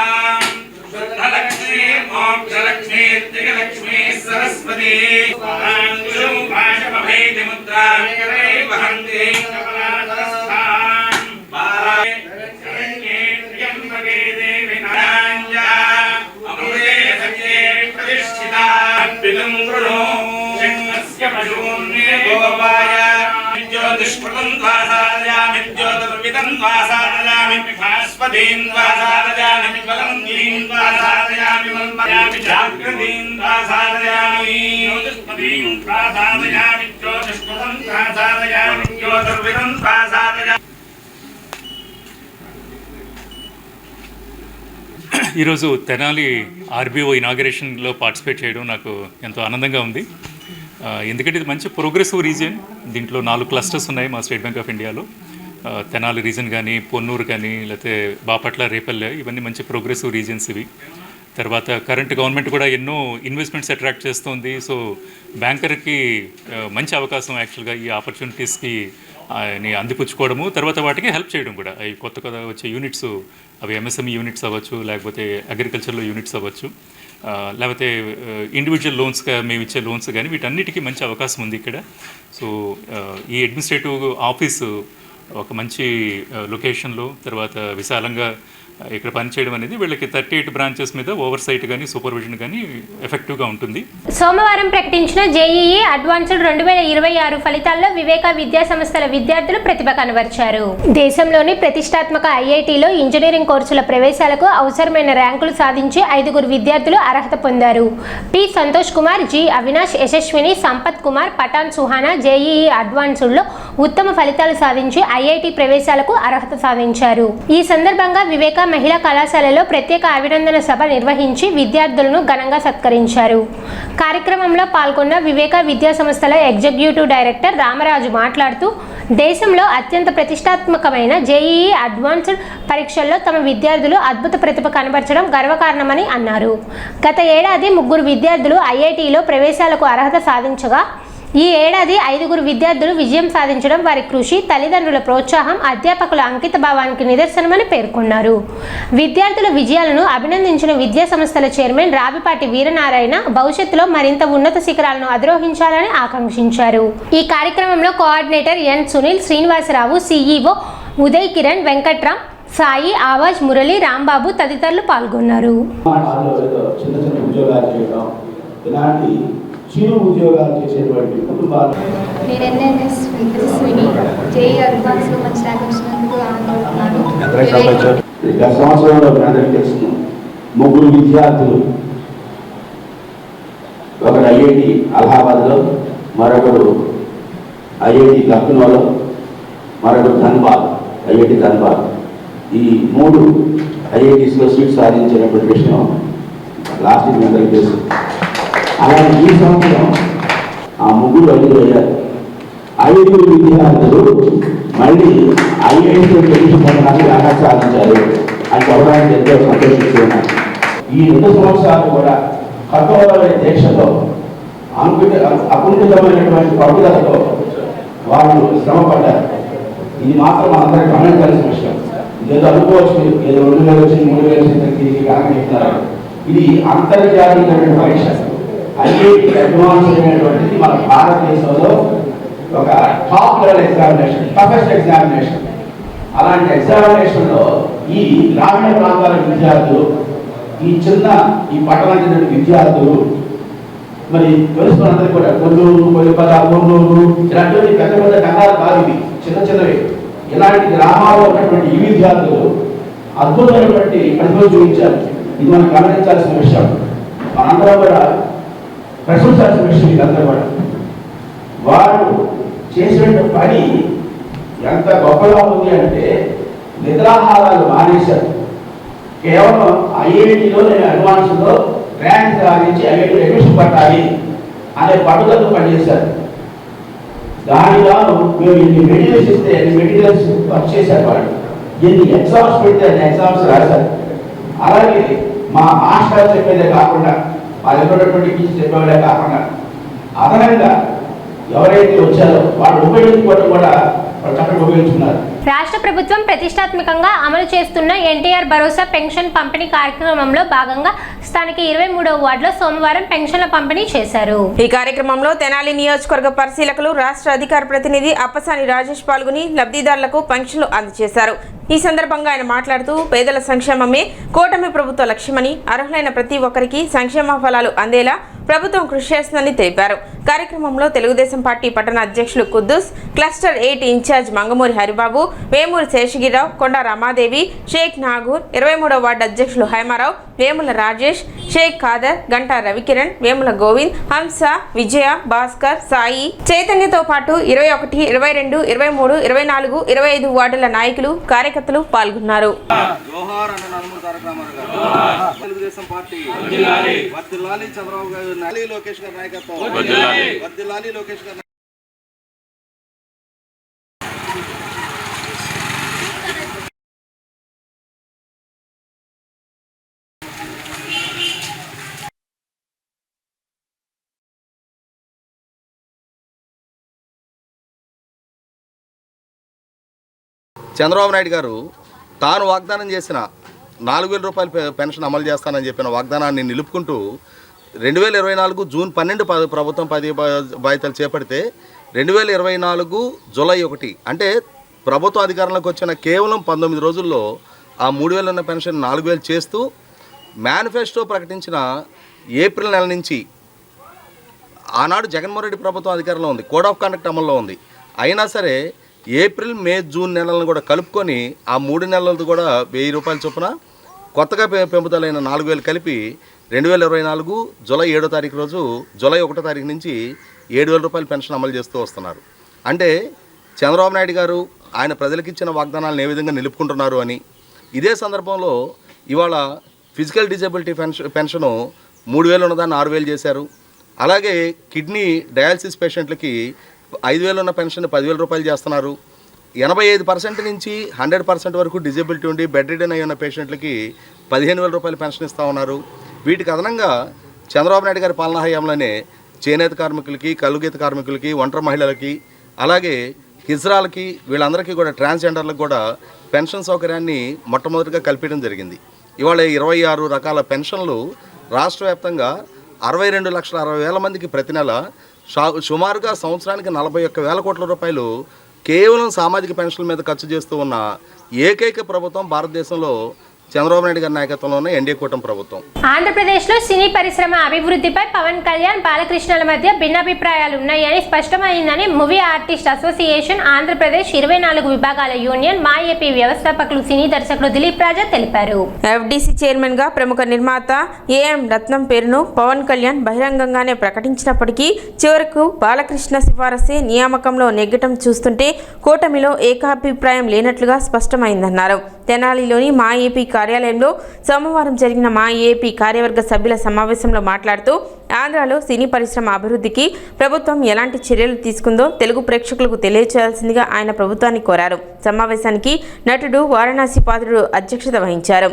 शुद्धलक्ष्मी मोक्षलक्ष्मी त्रिगलक्ष्मी सरस्वती आङ्गुलं भाषमभेदिमुद्रां करे वहन्ति ఈరోజు తెనాలి RBO ఇనాగరేషన్లో పార్టిసిపేట్ చేయడం నాకు ఎంతో ఆనందంగా ఉంది. ఎందుకంటే ఇది మంచి ప్రోగ్రెసివ్ రీజియన్. దీంట్లో 4 క్లస్టర్స్ ఉన్నాయి మా స్టేట్ బ్యాంక్ ఆఫ్ ఇండియాలో. తెనాలి రీజన్ కానీ, పొన్నూరు కానీ, లేకపోతే బాపట్ల, రేపల్లె, ఇవన్నీ మంచి ప్రోగ్రెసివ్ రీజియన్స్ ఇవి. తర్వాత కరెంట్ గవర్నమెంట్ కూడా ఎన్నో ఇన్వెస్ట్మెంట్స్ అట్రాక్ట్ చేస్తుంది. సో బ్యాంకర్కి మంచి అవకాశం యాక్చువల్గా ఈ ఆపర్చునిటీస్కి అందిపుచ్చుకోవడము, తర్వాత వాటికి హెల్ప్ చేయడం కూడా. అవి కొత్త వచ్చే యూనిట్స్, అవి MSME యూనిట్స్ అవ్వచ్చు, లేకపోతే అగ్రికల్చర్లో యూనిట్స్ అవ్వచ్చు, లేకపోతే ఇండివిజువల్ లోన్స్గా మేము ఇచ్చే లోన్స్ కానీ, వీటన్నిటికీ మంచి అవకాశం ఉంది ఇక్కడ. సో ఈ అడ్మినిస్ట్రేటివ్ ఆఫీసు ఒక మంచి లొకేషన్లో, తర్వాత విశాలంగా ఇక్కడ పనిచేయడం అనేది వీళ్ళకి 38 బ్రాంచెస్ మీద ఓవర్సైట్ కానీ, సూపర్విజన్ కానీ ఎఫెక్టివ్గా ఉంటుంది. సోమవారం ప్రకటించిన JEE అడ్వాన్స్డ్ 2026 ఫలితాల్లో వివేక విద్యా సంస్థల విద్యార్థులు ప్రతిభ కనబరిచారు. దేశంలోని ప్రతిష్టాత్మక IITలో ఇంజనీరింగ్ కోర్సుల ప్రవేశాలకు అవసరమైన ర్యాంకులు సాధించి 5 విద్యార్థులు అర్హత పొందారు. P. సంతోష్ కుమార్, G. అవినాష్, యశస్విని, సంపత్ కుమార్, పఠాన్ సుహానా JEE అడ్వాన్స్డ్లో ఉత్తమ ఫలితాలు సాధించి IIT ప్రవేశాలకు అర్హత సాధించారు. ఈ సందర్భంగా వివేక మహిళా కళాశాలలో ప్రత్యేక అభినందన సభ నిర్వహించి విద్యార్థులను ఘనంగా సత్కరించారు. కార్యక్రమంలో పాల్గొన్న వివేక విద్యా సంస్థల ఎగ్జిక్యూటివ్ డైరెక్టర్ రామరాజు మాట్లాడుతూ దేశంలో అత్యంత ప్రతిష్టాత్మకమైన జేఈఈ అడ్వాన్స్డ్ పరీక్షల్లో తమ విద్యార్థులు అద్భుత ప్రతిభ కనబరచడం గర్వకారణమని అన్నారు. గత ఏడాది 3 విద్యార్థులు ఐఐటీలో ప్రవేశాలకు అర్హత సాధించగా ఈ ఏడాది 5 విద్యార్థులు విజయం సాధించడం వారి కృషి, తల్లిదండ్రుల ప్రోత్సాహం, అధ్యాపకుల అంకిత భావానికి నిదర్శనమని పేర్కొన్నారు. విద్యార్థుల విజయాలను అభినందించిన విద్యా సంస్థల చైర్మన్ రావిపాటి వీరనారాయణ భవిష్యత్తులో మరింత ఉన్నత శిఖరాలను అధిరోహించాలని ఆకాంక్షించారు. ఈ కార్యక్రమంలో coordinator N Sunil, Srinivasarao, CEO Uday Kiran, Venkatram, Sai, Awaz, Murali, Rambabu తదితరులు పాల్గొన్నారు. చిరు ఉద్యోగాలు చేసేటువంటి కుటుంబాలు నేను ఎన్ఎన్ఎస్ విని జేఈ అడ్వాన్స్లో మంచి ర్యాంక్ వచ్చినందుకు ఆనందపడుతున్నాను. గత సంవత్సరంలో అందరికీ తెలుసు 3 విద్యార్థులు, ఒకరు ఐఐటి అలహాబాద్లో, మరొకరు ఐఐటి లక్నోలో, మరొకరు ధన్బాద్ ఐఐటి ధన్బాద్. ఈ 3 ఐఐటీస్లో సీట్ సాధించినటువంటి విషయం లాస్ట్ మీ అందరికీ తెలుసు. అలాగే ఈ సంవత్సరం ఆ 3 అయ్యారు. 5 విద్యార్థులు మళ్ళీ ఐఐటీలో ప్రవేశం పొందడానికి అర్హత సాధించారు అని చెప్పడానికి ఎంతో సంతోషిస్తున్నారు. ఈ 2 సంవత్సరాలు కూడా కఠోరమైన దీక్షతో అకుంఠితమైనటువంటి పట్టుదలతో వాళ్ళు శ్రమపడ్డారు. ఇది మాత్రం మనందరికీ గమనించాల్సిన విషయం. ఏదో అనుకోవచ్చు, ఏదో 2000 వచ్చి 3000 వచ్చి చెప్తున్నారు. ఇది అంతర్జాతీయమైన పరీక్ష. ఐఐటి అడ్వాన్స్ అనేటువంటిది మన భారతదేశంలో ఒక top level examination, toughest examination. అలాంటి ఎగ్జామినేషన్లో ఈ గ్రామీణ ప్రాంతాల విద్యార్థులు, ఈ పట్టణానికి విద్యార్థులు, మరి తెలుసుకున్నందరికీ కూడా కొల్లూరు, కొల్లిపద, కొల్లూరు ఇలాంటివి పెద్ద పెద్ద నగరాలు కాదు, ఇవి చిన్నవి. ఇలాంటి గ్రామాల్లో ఉన్నటువంటి ఈ విద్యార్థులు అద్భుతమైనటువంటి ప్రతిభ చూపించారు. ఇది మనం గమనించాల్సిన విషయం. మనందరం కూడా ప్రశంసాల్సిన విషయం. ఇదంతా కూడా వారు చేసిన పని ఎంత గొప్పగా ఉంది అంటే నిద్రాహారాలు మానేశారు. కేవలం ఐఐటిలో నేను అడ్వాన్స్లో ర్యాంక్ సాధించి ఐఐటీలో అడ్మిషన్ పట్టాలి అనే పట్టుదలతో పనిచేశారు. దానిగాను మేము ఎన్ని మెటీరియల్స్ ఇస్తే ఎన్ని మెటీరియల్స్ వర్క్ చేశారు. వాళ్ళు ఎన్ని ఎగ్జామ్స్ పెడితే అన్ని ఎగ్జామ్స్ రాశారు. అలాగే మా మాస్టర్ చెప్పేదే కాకుండా, మా దగ్గరటువంటి టీచర్ చెప్పేవాడే కాకుండా అదనంగా ఎవరైతే వచ్చారో వాళ్ళు ఉపయోగించుకోవడం కూడా చక్కగా ఉపయోగించుకున్నారు. రాష్ట్ర ప్రభుత్వం ప్రతిష్టాత్మకంగా అమలు చేస్తున్న ఎన్టీఆర్ భరోసా పెన్షన్ పంపిణీ కార్యక్రమంలో భాగంగా స్థానిక 23వ వార్డులో సోమవారం పెన్షన్ల పంపిణీ చేశారు. ఈ కార్యక్రమంలో తెనాలి నియోజకవర్గ పరిశీలకులు, రాష్ట్ర అధికార ప్రతినిధి అప్పసాని రాజేష్ పాల్గొని లబ్ధిదారులకు పెన్షన్లు అందజేశారు. ఈ సందర్భంగా ఆయన మాట్లాడుతూ పేదల సంక్షేమమే కూటమి ప్రభుత్వ లక్ష్యమని, అర్హులైన ప్రతి ఒక్కరికి సంక్షేమ ఫలాలు అందేలా ప్రభుత్వం కృషి చేస్తుందని తెలిపారు. కార్యక్రమంలో తెలుగుదేశం పార్టీ పట్టణ అధ్యక్షులు కుద్దూస్, క్లస్టర్ 8 ఇన్ఛార్జ్ మంగమూరి హరిబాబు, వేమూరి శేషగిరిరావు, కొండ రమాదేవి, షేక్ నాగూర్, 23వ వార్డు అధ్యక్షులు హైమారావు, వేముల రాజేష్, షేక్ ఖాదర్, గంటా రవికిరణ్, వేముల గోవింద్, హంస, విజయ, భాస్కర్, సాయి, చైతన్యతో పాటు 21, 22, 23, 24, 25 వార్డుల నాయకులు, కార్యకర్తలు పాల్గొన్నారు. తెలుగుదేశం పార్టీ వర్ధిల్లాలి, చంద్రబాబు గారు, లోకేష్ గారి నాయకత్వం వర్ధిల్లాలి, లోకేష్ గారు. చంద్రబాబు నాయుడు గారు తాను వాగ్దానం చేసిన 4,000 రూపాయల పెన్షన్ అమలు చేస్తానని చెప్పిన వాగ్దానాన్ని నిలుపుకుంటూ 2024 జూన్ 12 ప్రభుత్వం 10 బాధ్యతలు చేపడితే 2024 జూలై 1 అంటే ప్రభుత్వ అధికారంలోకి వచ్చిన కేవలం 19 రోజుల్లో ఆ 3,000 ఉన్న పెన్షన్ 4,000 చేస్తూ మేనిఫెస్టో ప్రకటించిన ఏప్రిల్ నెల నుంచి ఆనాడు జగన్మోహన్ రెడ్డి ప్రభుత్వం అధికారంలో ఉంది, కోడ్ ఆఫ్ కండక్ట్ అమల్లో ఉంది. అయినా సరే ఏప్రిల్, మే, జూన్ నెలలను కూడా కలుపుకొని ఆ 3 నెలలది కూడా 1,000 రూపాయల చొప్పున కొత్తగా పెంపుదలైన 4,000 కలిపి 2024 జూలై 7వ తారీఖు రోజు, జూలై 1వ తారీఖు నుంచి 7,000 రూపాయల పెన్షన్ అమలు చేస్తూ వస్తున్నారు. అంటే చంద్రబాబు నాయుడు గారు ఆయన ప్రజలకు ఇచ్చిన వాగ్దానాలను ఏ విధంగా నిలుపుకుంటున్నారు అని, ఇదే సందర్భంలో ఇవాళ ఫిజికల్ డిజబిలిటీ పెన్షను 3,000 ఉన్నదాన్ని 6,000 చేశారు. అలాగే కిడ్నీ డయాలసిస్ పేషెంట్లకి 5,000 ఉన్న పెన్షన్ 10,000 రూపాయలు చేస్తున్నారు. 85% నుంచి 100% వరకు డిజబిలిటీ ఉండి బెడ్ రిడన్ అయి ఉన్న పేషెంట్లకి 15,000 రూపాయలు పెన్షన్ ఇస్తూ ఉన్నారు. వీటికి అదనంగా చంద్రబాబు నాయుడు గారి పాలనా హయాంలోనే చేనేత కార్మికులకి, కలుగీత కార్మికులకి, ఒంటరి మహిళలకి, అలాగే హిజ్రాలకి, వీళ్ళందరికీ కూడా ట్రాన్స్జెండర్లకు కూడా పెన్షన్ సౌకర్యాన్ని మొట్టమొదటిగా కల్పించడం జరిగింది. ఇవాళ 26 రకాల పెన్షన్లు రాష్ట్ర వ్యాప్తంగా 62,60,000 మందికి ప్రతి నెల సుమారుగా సంవత్సరానికి 41,000 కోట్ల రూపాయలు కేవలం సామాజిక పెన్షన్ల మీద ఖర్చు చేస్తూ ఉన్న ఏకైక ప్రభుత్వం భారతదేశంలో చంద్రబాబు నాయుడు గారి నాయకత్వంలోనే ఎన్డీఏ కూటమి ప్రభుత్వం. ఆంధ్రప్రదేశ్లో సినీ పరిశ్రమ అభివృద్ధిపై పవన్ కళ్యాణ్, బాలకృష్ణల మధ్య భిన్నాభిప్రాయాలు ఉన్నాయని స్పష్టమైందని మూవీ ఆర్టిస్ట్ అసోసియేషన్ ఆంధ్రప్రదేశ్ 24 విభాగాల యూనియన్ మా ఏపీ వ్యవస్థాపకులు సినీ దర్శకుడు దిలీప్ రాజా తెలిపారు. ఎఫ్డీసీ చైర్మన్ గా ప్రముఖ నిర్మాత ఏఎం రత్నం పేరును పవన్ కళ్యాణ్ బహిరంగంగానే ప్రకటించినప్పటికీ చివరకు బాలకృష్ణ సిఫారసే నియామకంలో నెగ్గటం చూస్తుంటే కూటమిలో ఏకాభిప్రాయం లేనట్లుగా స్పష్టమైందన్నారు. తెనాలిలోని మా ఏపీ కార్యాలయంలో సోమవారం జరిగిన మా ఏపీ కార్యవర్గ సభ్యుల సమావేశంలో మాట్లాడుతూ ఆంధ్రాలో సినీ పరిశ్రమ అభివృద్ధికి ప్రభుత్వం ఎలాంటి చర్యలు తీసుకుందో తెలుగు ప్రేక్షకులకు తెలియచేయాల్సిందిగా ఆయన ప్రభుత్వాన్ని కోరారు. సమావేశానికి నటుడు వారణాసి పాత్రుడు అధ్యక్షత వహించారు.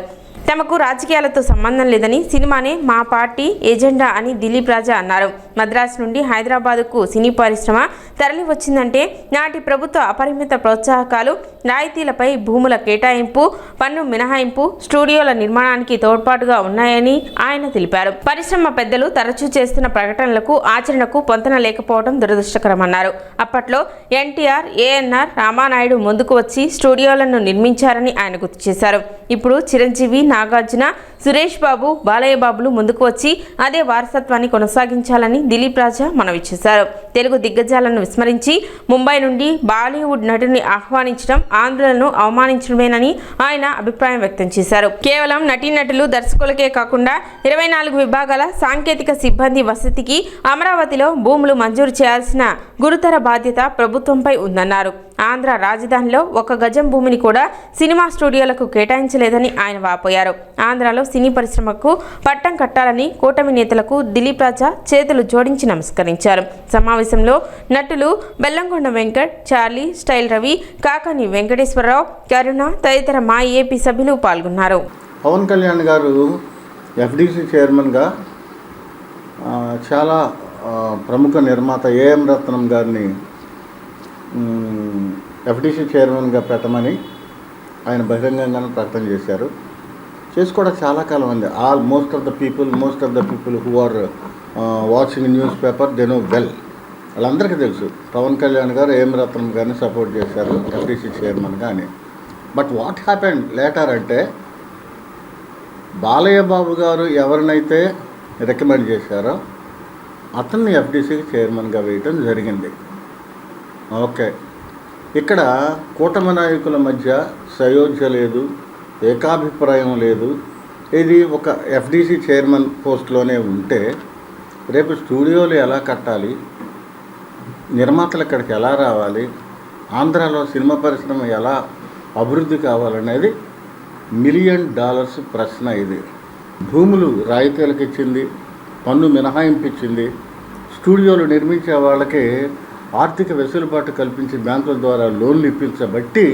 తమకు రాజకీయాలతో సంబంధం లేదని, సినిమానే మా పార్టీ ఎజెండా అని దిలీప్ రాజా అన్నారు. మద్రాసు నుండి హైదరాబాదుకు సినీ పరిశ్రమ తరలి వచ్చిందంటే నాటి ప్రభుత్వ అపరిమిత ప్రోత్సాహకాలు, రాయితీలపై భూముల కేటాయింపు, పన్ను మినహాయింపు, స్టూడియోల నిర్మాణానికి తోడ్పాటుగా ఉన్నాయని ఆయన తెలిపారు. పరిశ్రమ పెద్దలు తరచూ చేస్తున్న ప్రకటనలకు ఆచరణకు పొంతన లేకపోవడం దురదృష్టకరమన్నారు. అప్పట్లో ఎన్టీఆర్, ఏఎన్ఆర్ రామానాయుడు ముందుకు వచ్చి స్టూడియోలను నిర్మించారని ఆయన గుర్తు చేశారు. ఇప్పుడు చిరంజీవి, నాగార్జున, సురేష్ బాబు, బాలయ్య బాబులు ముందుకు వచ్చి అదే వారసత్వాన్ని కొనసాగించాలని దిలీప్ రాజా మనవి చేశారు. తెలుగు దిగ్గజాలను విస్మరించి ముంబై నుండి బాలీవుడ్ నటుని ఆహ్వానించడం ఆంధ్రులను అవమానించడమేనని ఆయన అభిప్రాయం వ్యక్తం చేశారు. కేవలం నటీనటులు, దర్శకులకే కాకుండా 24 విభాగాల సాంకేతిక సిబ్బంది వసతికి అమరావతిలో భూములు మంజూరు చేయాల్సిన గురుతర బాధ్యత ప్రభుత్వంపై ఉందన్నారు. ఆంధ్ర రాజధానిలో 1 గజం భూమిని కూడా సినిమా స్టూడియోలకు కేటాయించలేదని ఆయన వాపోయారు. ఆంధ్రాలో సినీ పరిశ్రమకు పట్టం కట్టాలని కూటమి నేతలకు దిలీప్ రాజా చేతులు జోడించి నమస్కరించారు. సమావేశంలో నటులు బెల్లంకొండ వెంకట్, చార్లీ, స్టైల్ రవి, కాకాని వెంకటేశ్వరరావు, కరుణ తదితర మా ఏపీ సభ్యులు పాల్గొన్నారు. పవన్ కళ్యాణ్ గారు ఎఫ్డీసీ చైర్మన్గా చాలా ప్రముఖ నిర్మాత ఏఎం రత్నం గారిని ఎఫ్డీసీ చైర్మన్గా పెట్టమని ఆయన బహిరంగంగానే ప్రకటన చేశారు. చేసి కూడా చాలా కాలం ఉంది. Most of the people who are watching news paper they know well. వాళ్ళందరికీ తెలుసు పవన్ కళ్యాణ్ గారు ఏఎం రత్నం గారిని సపోర్ట్ చేశారు ఎఫ్డీసీ చైర్మన్గా అని. బట్ వాట్ హ్యాపెండ్ లేటర్ అంటే బాలయ్య బాబు గారు ఎవరినైతే రికమెండ్ చేశారో అతన్ని ఎఫ్డీసీకి చైర్మన్గా వేయటం జరిగింది. ఓకే, ఇక్కడ కూటమి నాయకుల మధ్య సయోధ్య లేదు, ఏకాభిప్రాయం లేదు. ఇది ఒక ఎఫ్డీసీ చైర్మన్ పోస్ట్లోనే ఉంటే రేపు స్టూడియోలు ఎలా కట్టాలి, నిర్మాతలు ఇక్కడికి ఎలా రావాలి, ఆంధ్రాలో సినిమా పరిశ్రమ ఎలా అభివృద్ధి కావాలనేది $1 మిలియన్ ప్రశ్న. ఇది భూములు రాయితీలకు ఇచ్చింది, పన్ను మినహాయింపు ఇచ్చింది, స్టూడియోలు నిర్మించే వాళ్ళకి ఆర్థిక వెసులుబాటు కల్పించి బ్యాంకుల ద్వారా లోన్లు ఇప్పించబట్టి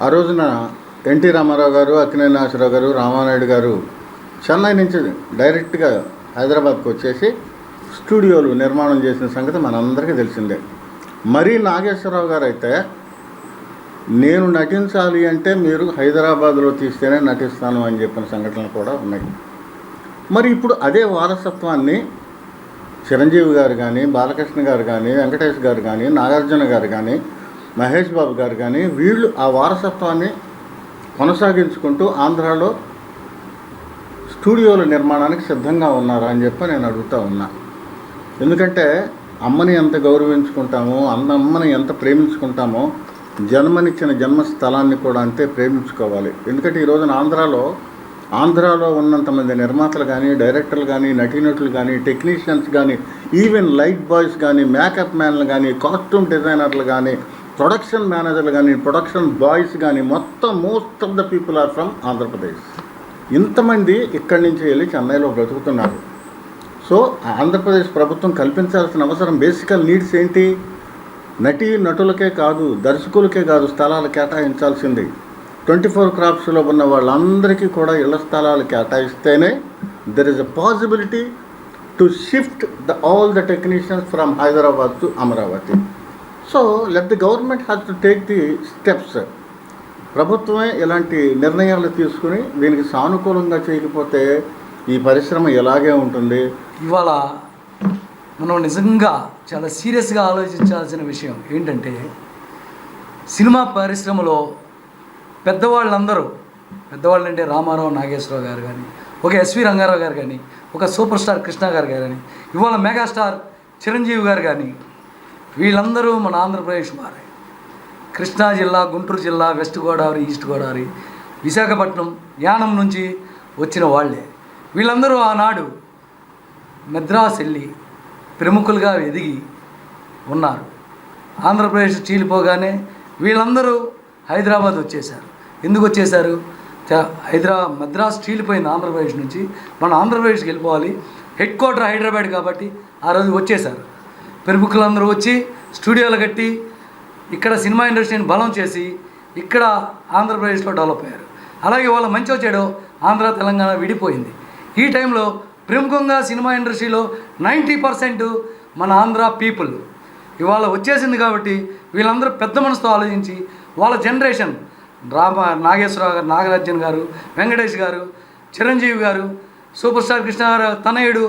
ఆ రోజున ఎన్టీ రామారావు గారు, అక్కినేని నాగేశ్వరరావు గారు, రామానాయుడు గారు చెన్నై నుంచి డైరెక్ట్గా హైదరాబాద్కి వచ్చేసి స్టూడియోలు నిర్మాణం చేసిన సంగతి మనందరికీ తెలిసిందే. మరీ నాగేశ్వరరావు గారు అయితే నేను నటించాలి అంటే మీరు హైదరాబాద్లో తీస్తేనే నటిస్తాను అని చెప్పిన సంఘటనలు కూడా ఉన్నాయి. మరి ఇప్పుడు అదే వారసత్వాన్ని చిరంజీవి గారు కానీ, బాలకృష్ణ గారు కానీ, వెంకటేష్ గారు కానీ, నాగార్జున గారు కానీ, మహేష్ బాబు గారు కానీ వీళ్ళు ఆ వారసత్వాన్ని కొనసాగించుకుంటూ ఆంధ్రాలో స్టూడియోల నిర్మాణానికి సిద్ధంగా ఉన్నారా అని చెప్పి నేను అడుగుతూ ఉన్నా. ఎందుకంటే అమ్మని ఎంత గౌరవించుకుంటామో, అమ్మని ఎంత ప్రేమించుకుంటామో జన్మనిచ్చిన జన్మస్థలాన్ని కూడా అంతే ప్రేమించుకోవాలి. ఎందుకంటే ఈ రోజున ఆంధ్రాలో ఉన్నంతమంది నిర్మాతలు కానీ, డైరెక్టర్లు కానీ, నటీనటులు కానీ, టెక్నీషియన్స్ కానీ, ఈవెన్ లైట్ బాయ్స్ కానీ, మేకప్ మ్యాన్లు కానీ, కాస్ట్యూమ్ డిజైనర్లు కానీ, ప్రొడక్షన్ మేనేజర్లు కానీ ప్రొడక్షన్ బాయ్స్ కానీ మొత్తం most of the people are from Andhra Pradesh. ఇంతమంది ఇక్కడి నుంచి వెళ్ళి చెన్నైలో బ్రతుకుతున్నారు. సో ఆంధ్రప్రదేశ్ ప్రభుత్వం కల్పించాల్సిన అవసరం, బేసికల్ నీడ్స్ ఏంటి? నటులకే కాదు, దర్శకులకే కాదు స్థలాలు కేటాయించాల్సింది. 24 క్రాఫ్ట్స్లో ఉన్న వాళ్ళందరికీ కూడా ఇళ్ల స్థలాలు కేటాయిస్తేనే there is a possibility to shift all the technicians from Hyderabad to Amaravati. So let the government has to take the steps. ప్రభుత్వమే ఇలాంటి నిర్ణయాలు తీసుకుని దీనికి సానుకూలంగా చేయకపోతే ఈ పరిశ్రమ ఎలాగే ఉంటుంది. ఇవాళ మనం నిజంగా చాలా సీరియస్గా ఆలోచించాల్సిన విషయం ఏంటంటే, సినిమా పరిశ్రమలో పెద్దవాళ్ళందరూ, పెద్దవాళ్ళు అంటే రామారావు నాగేశ్వరరావు గారు కానీ, ఒక ఎస్వి రంగారావు గారు కానీ, ఒక సూపర్ స్టార్ కృష్ణ గారు కానీ, ఇవాళ మెగాస్టార్ చిరంజీవి గారు కానీ, వీళ్ళందరూ మన ఆంధ్రప్రదేశ్ వారే. కృష్ణా జిల్లా, గుంటూరు జిల్లా, వెస్ట్ గోదావరి, ఈస్ట్ గోదావరి, విశాఖపట్నం, యానం నుంచి వచ్చిన వాళ్ళే. వీళ్ళందరూ ఆనాడు మద్రాసు వెళ్ళి ప్రముఖులుగా ఎదిగి ఉన్నారు. ఆంధ్రప్రదేశ్ చీలిపోగానే వీళ్ళందరూ హైదరాబాద్ వచ్చేసారు. ఎందుకు వచ్చేసారు? మద్రాసు చీలిపోయింది ఆంధ్రప్రదేశ్ నుంచి, మన ఆంధ్రప్రదేశ్కి వెళ్ళిపోవాలి, హెడ్ క్వార్టర్ హైదరాబాద్ కాబట్టి ఆ రోజు వచ్చేసారు. ప్రముఖులందరూ వచ్చి స్టూడియోలు కట్టి ఇక్కడ సినిమా ఇండస్ట్రీని బలం చేసి ఇక్కడ ఆంధ్రప్రదేశ్లో డెవలప్ అయ్యారు. అలాగే వాళ్ళ మంచి వచ్చాడో ఆంధ్ర తెలంగాణ విడిపోయింది. ఈ టైంలో ప్రముఖంగా సినిమా ఇండస్ట్రీలో 90% మన ఆంధ్ర పీపుల్ ఇవాళ వచ్చేసింది. కాబట్టి వీళ్ళందరూ పెద్ద మనసుతో ఆలోచించి వాళ్ళ జనరేషన్ నాగేశ్వరరావు గారు, నాగార్జున గారు, వెంకటేష్ గారు, చిరంజీవి గారు, సూపర్ స్టార్ కృష్ణ గారు తనయుడు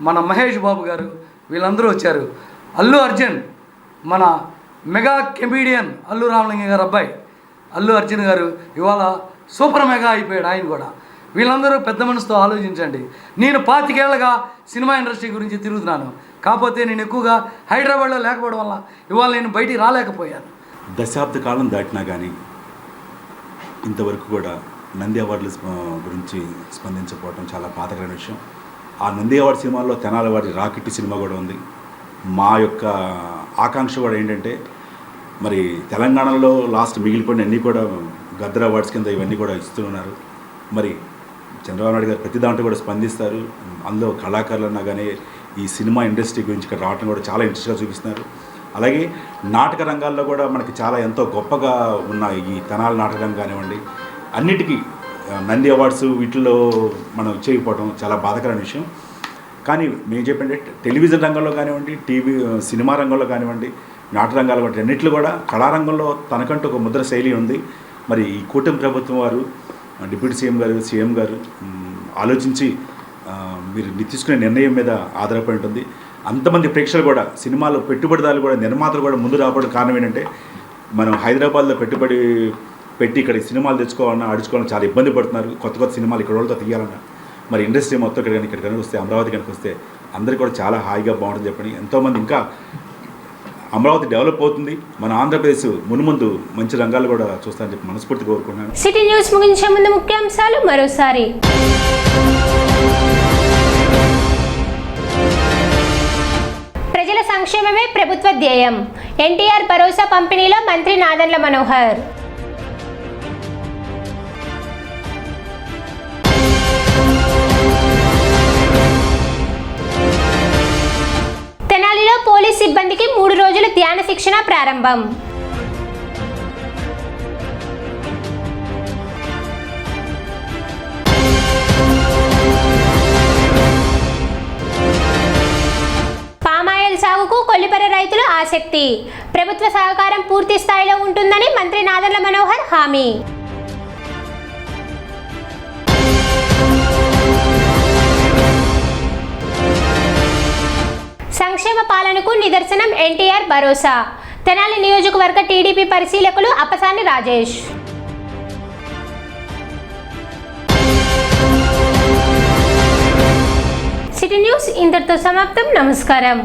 మన మహేష్ బాబు గారు, వీళ్ళందరూ వచ్చారు. అల్లు అర్జున్, మన మెగా కమెడియన్ అల్లు రామలింగ గారు అబ్బాయి అల్లు అర్జున్ గారు ఇవాళ సూపర్ మెగా అయిపోయాడు ఆయన కూడా. వీళ్ళందరూ పెద్ద మనసుతో ఆలోచించండి. నేను 25 ఏళ్ళగా సినిమా ఇండస్ట్రీ గురించి తిరుగుతున్నాను, కాకపోతే నేను ఎక్కువగా హైదరాబాద్లో లేకపోవడం వల్ల ఇవాళ నేను బయటికి రాలేకపోయాను. దశాబ్ద కాలం దాటినా కానీ ఇంతవరకు కూడా నంది అవార్డుల గురించి స్పందించకపోవడం చాలా బాధకరమైన విషయం. ఆ నంది అవార్డు సినిమాల్లో తెనాలి వారి రాకెట్ సినిమా కూడా ఉంది. మా యొక్క ఆకాంక్ష కూడా ఏంటంటే, మరి తెలంగాణలో లాస్ట్ మిగిలిపోయిన అన్నీ కూడా గద్దర్ అవార్డ్స్ కింద ఇవన్నీ కూడా ఇస్తున్నారు. మరి చంద్రబాబు నాయుడు గారు ప్రతి దాంట్లో కూడా స్పందిస్తారు. అందులో కళాకారులు అన్నా కానీ ఈ సినిమా ఇండస్ట్రీ గురించి ఇక్కడ రావడం కూడా చాలా ఇంట్రెస్ట్గా చూపిస్తున్నారు. అలాగే నాటక రంగాల్లో కూడా మనకి చాలా ఎంతో గొప్పగా ఉన్న ఈ తెనాలి నాటకం కానివ్వండి, అన్నిటికీ నంది అవార్డ్స్ వీటిల్లో మనం చేయకపోవడం చాలా బాధాకరమైన విషయం. కానీ మేము చెప్పండి, టెలివిజన్ రంగంలో కానివ్వండి, సినిమా రంగంలో కానివ్వండి, నాటక రంగాలు బట్టి అన్నింటిలో కూడా కళారంగంలో తనకంటూ ఒక ముద్ర శైలి ఉంది. మరి ఈ కూటమి ప్రభుత్వం వారు, డిప్యూటీ సీఎం గారు ఆలోచించి మీరు తీసుకునే నిర్ణయం మీద ఆధారపడి ఉంటుంది. అంతమంది ప్రేక్షకులు కూడా, సినిమాలో పెట్టుబడిదారులు కూడా, నిర్మాతలు కూడా ముందు రావడం కారణం ఏంటంటే, మనం హైదరాబాద్లో పెట్టుబడి పెట్టి ఇక్కడ సినిమాలు తెచ్చుకోవాలన్నా అడుచుకోవాలన్నా చాలా ఇబ్బంది పడుతున్నారు. కొత్త సినిమాలు ఇక్కడ వాళ్ళతో తీయాలన్నా. మరి ఇండస్ట్రీ మొత్తం ఇక్కడ కనుక వస్తే, అమరావతి కనుక వస్తే అందరికీ కూడా చాలా హాయిగా బాగుంటుంది చెప్పండి. ఎంతోమంది ఇంకా అమరావతి డెవలప్ అవుతుంది, మన ఆంధ్రప్రదేశ్ మునుముందు మంచి రంగాలు కూడా చూస్తానని చెప్పి మనస్ఫూర్తి కోరుకుంటున్నాను. సిటీ న్యూస్ ముగించే ముందు ముఖ్యాంశాలు మరోసారి. ప్రజల సంక్షేమమే ప్రభుత్వ ధ్యేయం. ఎన్టీఆర్ భరోసా పంపిణీలో మంత్రి నాదెండ్ల మనోహర్. తెనాలిలో పోలీస్ సిబ్బందికి 3 రోజుల ధ్యాన శిక్షణ ప్రారంభం. పామాయిల్ సాగుకు కొల్లిపర రైతులు ఆసక్తి. ప్రభుత్వ సహకారం పూర్తి స్థాయిలో ఉంటుందని మంత్రి నాదెండ్ల మనోహర్ హామీ. సంక్షేమ పాలనకు నిదర్శనం ఎన్టీఆర్ భరోసా. తెనాలి నియోజకవర్గ టీడీపీ పరిశీలకులు అప్పసాని రాజేష్. సిటీ న్యూస్ ఇంతటితో సమాప్తం. నమస్కారం.